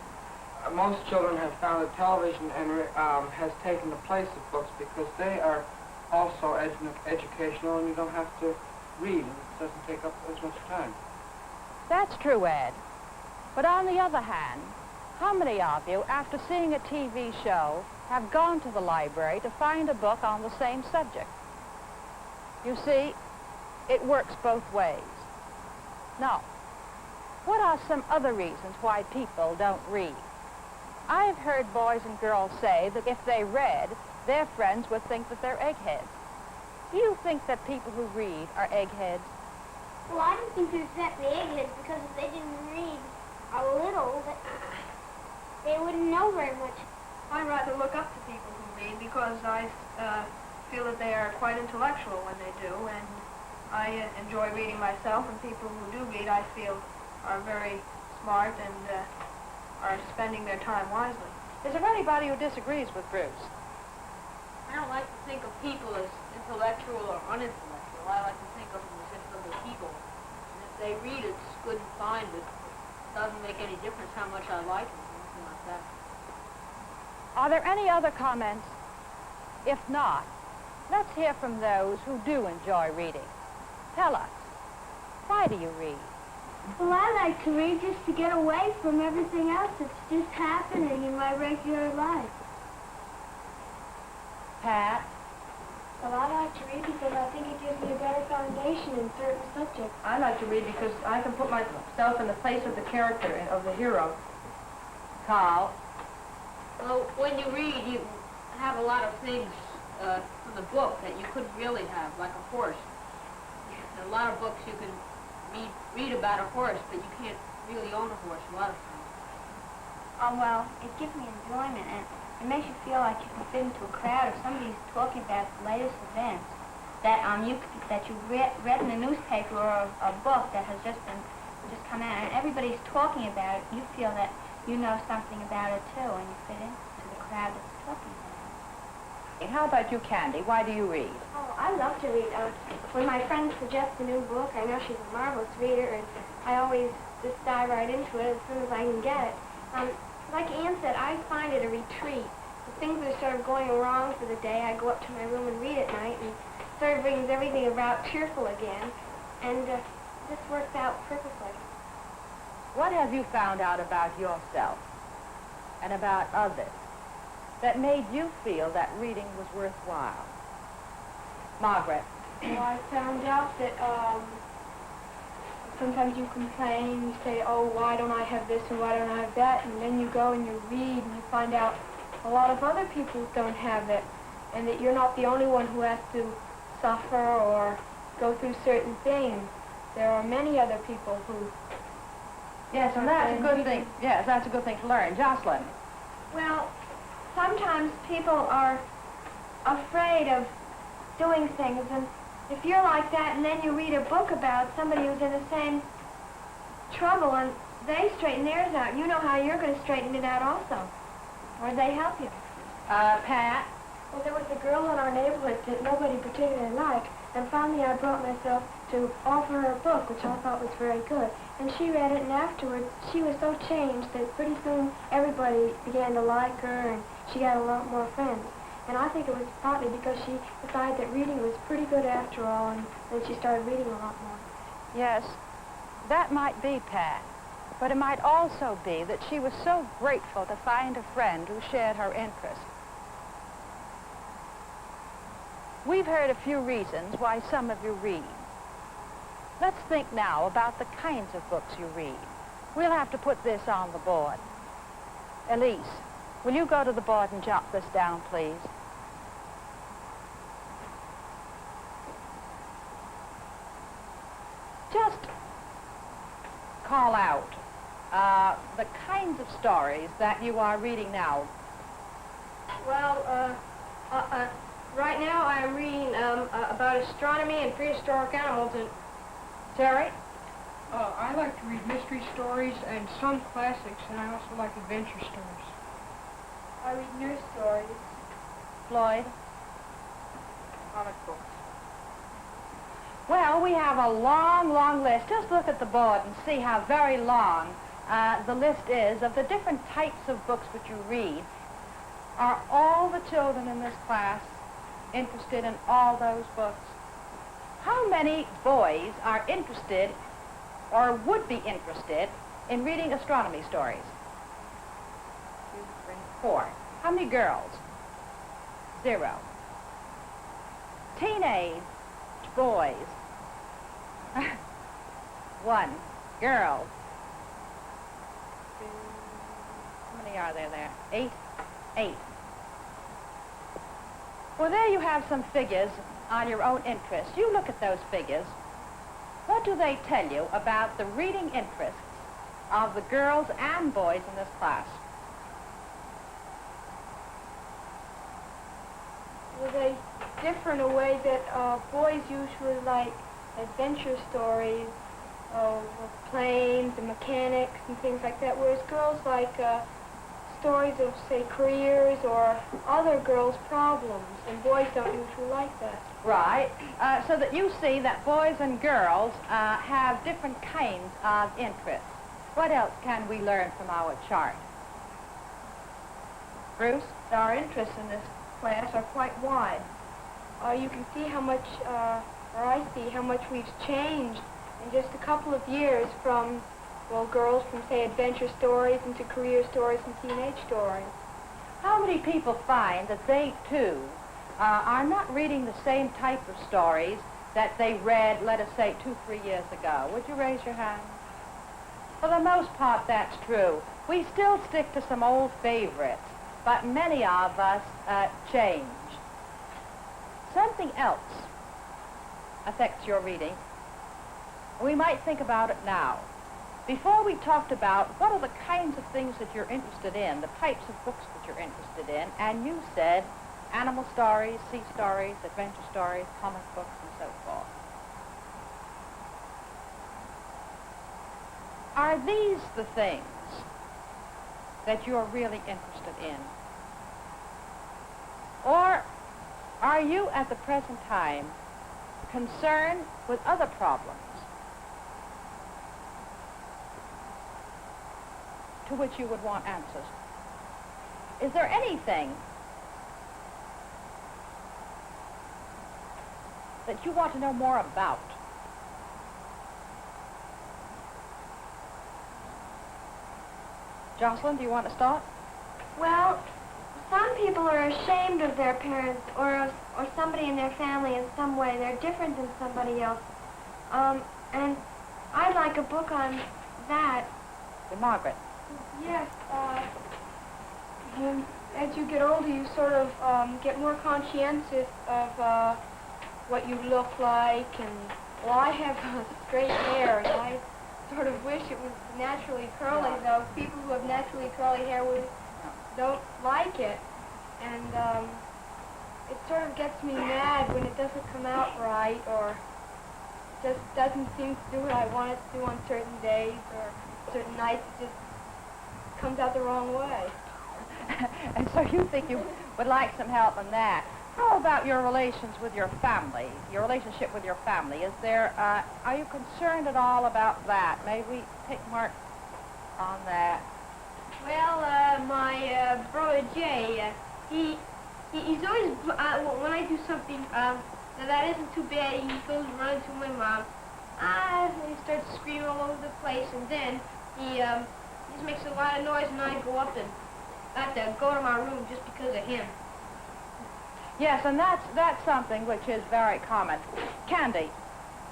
Speaker 8: most children have found that television has taken the place of books because they are also educational and you don't have to read. It doesn't take up as much time.
Speaker 5: That's true, Ed. But on the other hand, how many of you, after seeing a TV show, have gone to the library to find a book on the same subject? You see, it works both ways. Now, what are some other reasons why people don't read? I have heard boys and girls say that if they read, their friends would think that they're eggheads. Do you think that people who read are eggheads?
Speaker 6: Well, I don't think they're exactly eggheads because if they didn't read a little, they wouldn't know very much.
Speaker 7: I rather look up to people who read because I feel that they are quite intellectual when they do, and I enjoy reading myself, and people who do read, I feel, are very smart and are spending their time wisely.
Speaker 5: Is there anybody who disagrees with Bruce?
Speaker 10: I don't like to think of people as intellectual or unintellectual. I like to think of them as just other people. And if they read, it's good and fine, but it doesn't make any difference how much I like them or anything like that.
Speaker 5: Are there any other comments? If not, let's hear from those who do enjoy reading. Tell us, why do you read?
Speaker 6: Well, I like to read just to get away from everything else that's just happening in my regular life.
Speaker 5: Pat?
Speaker 7: Well, I like to read because I think it gives me a better foundation in certain subjects. I like to read because I can put myself in the place of the character, of the hero.
Speaker 5: Carl?
Speaker 10: Well, when you read, you have a lot of things from the book that you couldn't really have, like a horse. In a lot of books you can read about a horse, but you can't really own a horse a lot of times.
Speaker 7: Well, it gives me enjoyment, and it makes you feel like you can fit into a crowd if somebody's talking about the latest events that you read in a newspaper or a book that has just come out, and everybody's talking about it. You feel that you know something about it too, and you fit into the crowd that's talking about it.
Speaker 5: And how about you, Candy? Why do you read?
Speaker 7: Oh, I love to read. When my friend suggests a new book, I know she's a marvelous reader, and I always just dive right into it as soon as I can get it. Like Ann said, I find it a retreat. If things are sort of going wrong for the day, I go up to my room and read at night, and sort of brings everything about cheerful again, and this works out perfectly.
Speaker 5: What have you found out about yourself and about others that made you feel that reading was worthwhile? Margaret?
Speaker 7: Well, I found out that sometimes you complain, you say, oh, why don't I have this and why don't I have that? And then you go and you read and you find out a lot of other people don't have it, and that you're not the only one who has to suffer or go through certain things. There are many other people who...
Speaker 5: Yes, and that's a good thing. Yes, that's a good thing to learn. Jocelyn.
Speaker 6: Well, sometimes people are afraid of doing things, and if you're like that and then you read a book about somebody who's in the same trouble and they straighten theirs out, you know how you're going to straighten it out also. Or they help you.
Speaker 5: Pat?
Speaker 7: Well, there was a girl in our neighborhood that nobody particularly liked, and finally I brought myself to offer her a book, which I thought was very good. And she read it, and afterwards she was so changed that pretty soon everybody began to like her, and she got a lot more friends. And I think it was partly because she decided that reading was pretty good after all, and then she started reading a lot more.
Speaker 5: Yes, that might be, Pat. But it might also be that she was so grateful to find a friend who shared her interest. We've heard a few reasons why some of you read. Let's think now about the kinds of books you read. We'll have to put this on the board. Elise, will you go to the board and jot this down, please? Just call out the kinds of stories that you are reading now.
Speaker 7: Well, right now I'm reading about astronomy and prehistoric animals. And
Speaker 5: Terry?
Speaker 8: I like to read mystery stories and some classics, and I also like adventure stories.
Speaker 7: I read news stories.
Speaker 5: Floyd?
Speaker 8: Comic books.
Speaker 5: Well, we have a long, long list. Just look at the board and see how very long the list is of the different types of books that you read. Are all the children in this class interested in all those books? How many boys are interested or would be interested in reading astronomy stories? 2, 3, 4. How many girls? 0. Teenage boys. 1. Girls. 2. How many are there? 8. 8. Well, there you have some figures on your own interest. You look at those figures. What do they tell you about the reading interests of the girls and boys in this class?
Speaker 7: Well, they differ in a way that boys usually like adventure stories of planes and mechanics and things like that, whereas girls like stories of, say, careers or other girls' problems, and boys don't usually like that.
Speaker 5: Right. So that you see that boys and girls have different kinds of interests. What else can we learn from our chart? Bruce?
Speaker 7: Our interests in this class are quite wide. You can see how much, or I see how much we've changed in just a couple of years from, well, girls from, say, adventure stories into career stories and teenage stories.
Speaker 5: How many people find that they, too, are not reading the same type of stories that they read, let us say, 2, 3 years ago? Would you raise your hand? For the most part, that's true. We still stick to some old favorites, but many of us change. Something else affects your reading. We might think about it now. Before we talked about what are the kinds of things that you're interested in, the types of books that you're interested in, and you said animal stories, sea stories, adventure stories, comic books, and so forth. Are these the things that you're really interested in? Or are you at the present time concerned with other problems to which you would want answers? Is there anything that you want to know more about?
Speaker 7: Jocelyn, do you want to start?
Speaker 6: Well, some people are ashamed of their parents or somebody in their family in some way. They're different than somebody else. And I'd like a book on that.
Speaker 5: Margaret.
Speaker 7: Yes, as you get older, you sort of get more conscientious of what you look like, and well, I have straight hair, and I sort of wish it was naturally curly, though people who have naturally curly hair don't like it, and it sort of gets me mad when it doesn't come out right, or just doesn't seem to do what I want it to do on certain days, or certain nights it just comes out the wrong way.
Speaker 5: And so you think you would like some help in that. How about your relations with your family, your relationship with your family? Is there, are you concerned at all about that? May we take Mark on that?
Speaker 6: Well, my brother Jay, he's always, when I do something that isn't too bad, he goes running to my mom. He starts screaming all over the place, and then he just makes a lot of noise, and I go up and I have to go to my room just because of him.
Speaker 5: Yes, and that's something which is very common. Candy.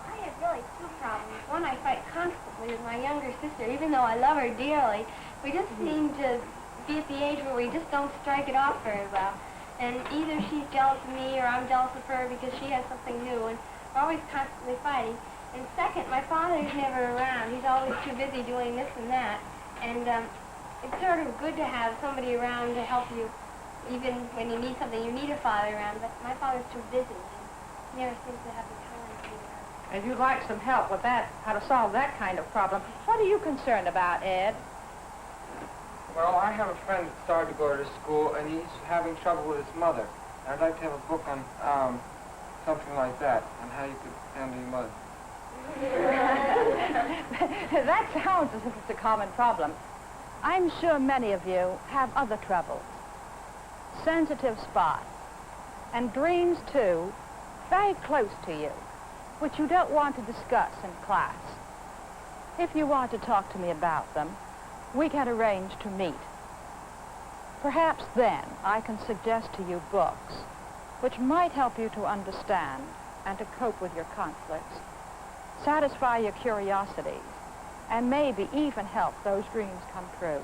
Speaker 6: I have really two problems. One, I fight constantly with my younger sister, even though I love her dearly. We just seem to be at the age where we just don't strike it off very well. And either she's jealous of me or I'm jealous of her because she has something new, and we're always constantly fighting. And second, my father's never around. He's always too busy doing this and that. And it's sort of good to have somebody around to help you. Even when you need something, you need a father around, but my father's too busy. He never seems to have the time to do that.
Speaker 5: If you'd like some help with that, how to solve that kind of problem, what are you concerned about, Ed?
Speaker 8: Well, I have a friend that started to go to school, and he's having trouble with his mother. I'd like to have a book on something like that, on how you could handle your mother.
Speaker 5: That sounds as if it's a common problem. I'm sure many of you have other troubles. Sensitive spots, and dreams, too, very close to you, which you don't want to discuss in class. If you want to talk to me about them, we can arrange to meet. Perhaps then I can suggest to you books which might help you to understand and to cope with your conflicts, satisfy your curiosities, and maybe even help those dreams come true.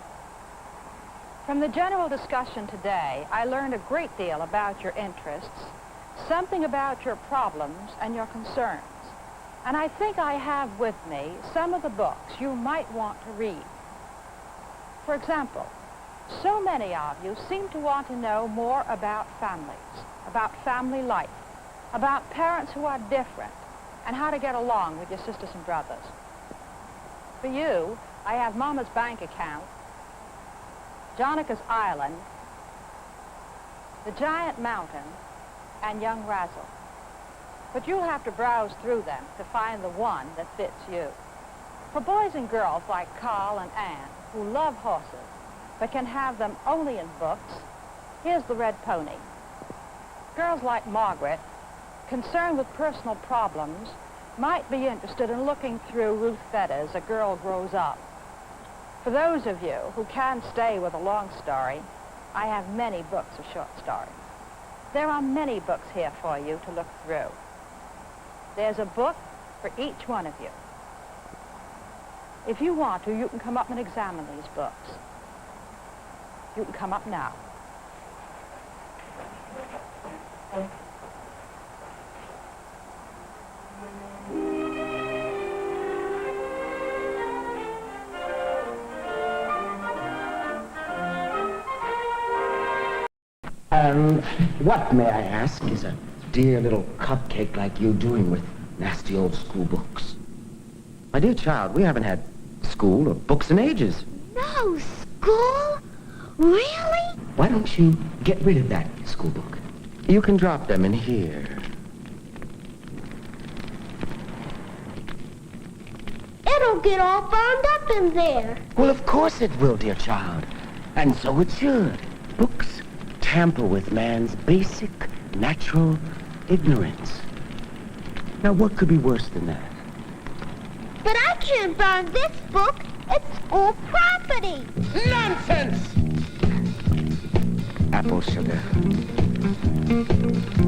Speaker 5: From the general discussion today, I learned a great deal about your interests, something about your problems and your concerns. And I think I have with me some of the books you might want to read. For example, so many of you seem to want to know more about families, about family life, about parents who are different, and how to get along with your sisters and brothers. For you, I have Mama's bank account, Jonica's Island, The Giant Mountain, and Young Razzle. But you'll have to browse through them to find the one that fits you. For boys and girls like Carl and Ann, who love horses, but can have them only in books, here's The Red Pony. Girls like Margaret, concerned with personal problems, might be interested in looking through Ruth Fetter's A Girl Grows Up. For those of you who can't stay with a long story, I have many books of short stories. There are many books here for you to look through. There's a book for each one of you. If you want to, you can come up and examine these books. You can come up now.
Speaker 11: What, may I ask, is a dear little cupcake like you doing with nasty old school books? My dear child, we haven't had school or books in ages.
Speaker 6: No school? Really?
Speaker 11: Why don't you get rid of that school book? You can drop them in here.
Speaker 6: It'll get all burned up in there.
Speaker 11: Well, of course it will, dear child. And so it should. Books tamper with man's basic, natural ignorance. Now, what could be worse than that?
Speaker 6: But I can't burn this book. It's school property.
Speaker 11: Nonsense! apple sugar.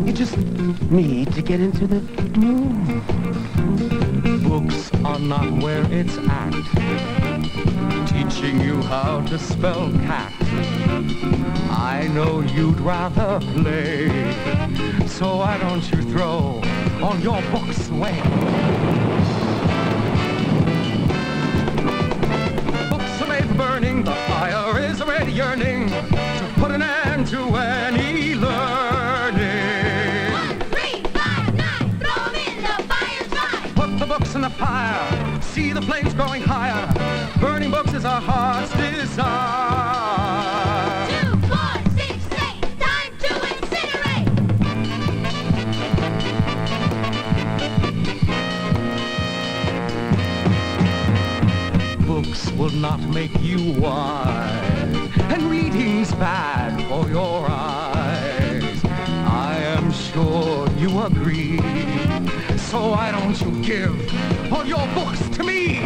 Speaker 11: You just need to get into the mood.
Speaker 12: Books are not where it's at, teaching you how to spell cat. I know you'd rather play, so why don't you throw all your books away? Books are made for burning, the fire is already yearning to put an end to any learning.
Speaker 6: 1, 3, 5, 9, throw 'em in the fire's fire.
Speaker 12: Put the books in the fire, see the flames growing higher. Burning books is our heart's desire.
Speaker 6: 2, 4, 6, 8, time to incinerate.
Speaker 12: Books will not make you wise, and reading's bad for your eyes. I am sure you agree, so why don't you give all your books to me?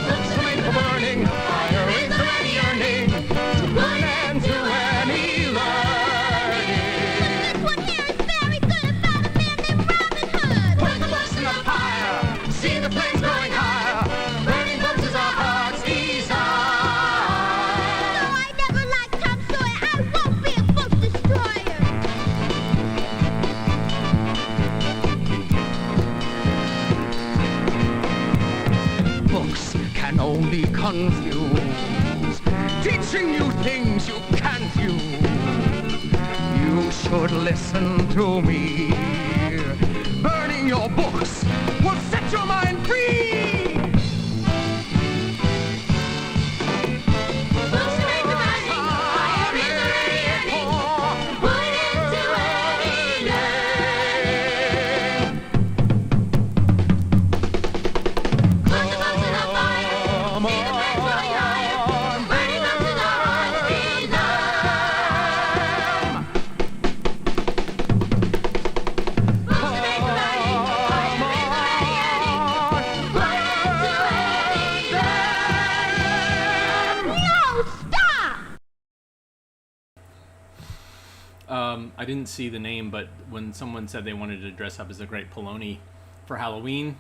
Speaker 12: Books are made for burning, fire is already yearning to put an end to any learning.
Speaker 6: This one here is very good about a man named Robin Hood.
Speaker 12: Put the books in the fire, see the flames growing higher. Burning books is our heart's desire.
Speaker 6: No, I never liked Tom Sawyer. I won't be a book destroyer.
Speaker 12: Books can only confuse, teaching you things you can't use. You should listen to me. Burning your books will set your mind free.
Speaker 6: Books are made for burning, fire is already yearning. Put it into any learning. Put the books in the fire, see the flames growing higher. Burning books is our heart's desire. Books are made for burning, fire is already yearning. Put it into any learning. No, stop!
Speaker 1: I didn't see the name, but when someone said they wanted to dress up as a Great Poloni for Halloween,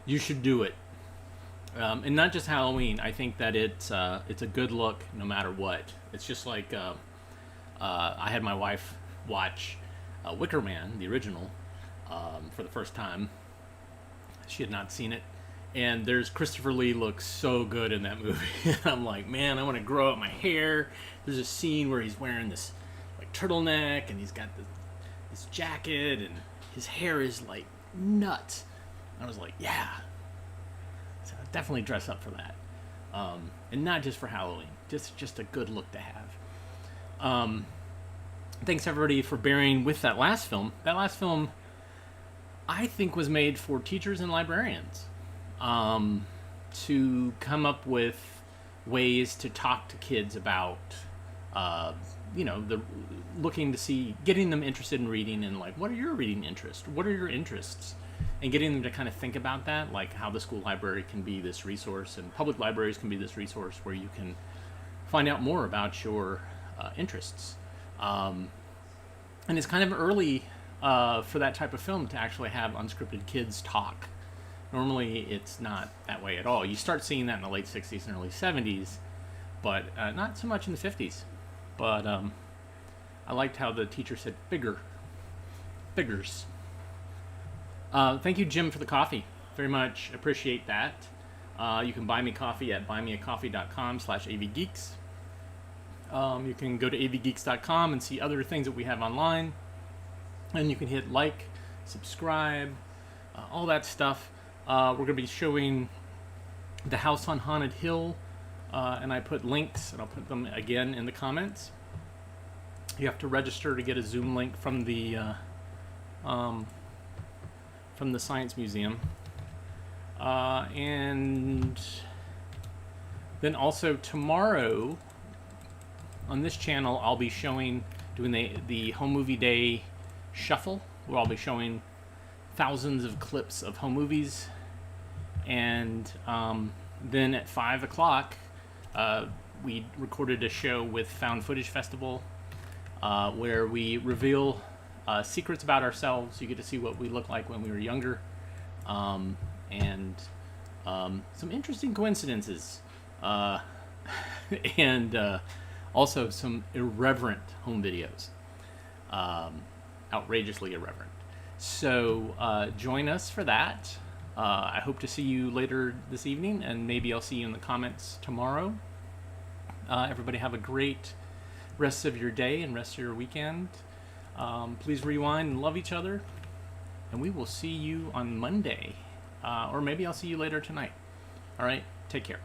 Speaker 1: you should do it. And not just Halloween. I think that it's a good look no matter what. It's just like I had my wife watch Wicker Man, the original, for the first time. She had not seen it. And there's Christopher Lee looks so good in that movie. I'm like, man, I want to grow out my hair. There's a scene where he's wearing this like turtleneck and he's got this jacket and his hair is like nuts. I was like, yeah. So I'd definitely dress up for that. And not just for Halloween. Just a good look to have. Thanks everybody for bearing with that last film. That last film, I think, was made for teachers and librarians to come up with ways to talk to kids about, getting them interested in reading and like, what are your reading interests? What are your interests? And getting them to kind of think about that, like how the school library can be this resource and public libraries can be this resource where you can find out more about your interests. And it's kind of early for that type of film to actually have unscripted kids talk. Normally, it's not that way at all. You start seeing that in the late 60s and early 70s, but not so much in the 50s. But I liked how the teacher said figures. Thank you, Jim, for the coffee. Very much appreciate that. You can buy me coffee at buymeacoffee.com/avgeeks. You can go to avgeeks.com and see other things that we have online. And you can hit like, subscribe, all that stuff. We're going to be showing The House on Haunted Hill, and I put links, and I'll put them again in the comments. You have to register to get a Zoom link from the Science Museum. And then also tomorrow on this channel, I'll be doing the Home Movie Day Shuffle, where I'll be showing thousands of clips of home movies. And then at 5 o'clock, we recorded a show with Found Footage Festival where we reveal secrets about ourselves. You get to see what we look like when we were younger, and some interesting coincidences, and also some irreverent home videos, outrageously irreverent. So join us for that. I hope to see you later this evening, and maybe I'll see you in the comments tomorrow. Everybody have a great rest of your day and rest of your weekend. Please rewind and love each other, and we will see you on Monday, or maybe I'll see you later tonight. All right, take care.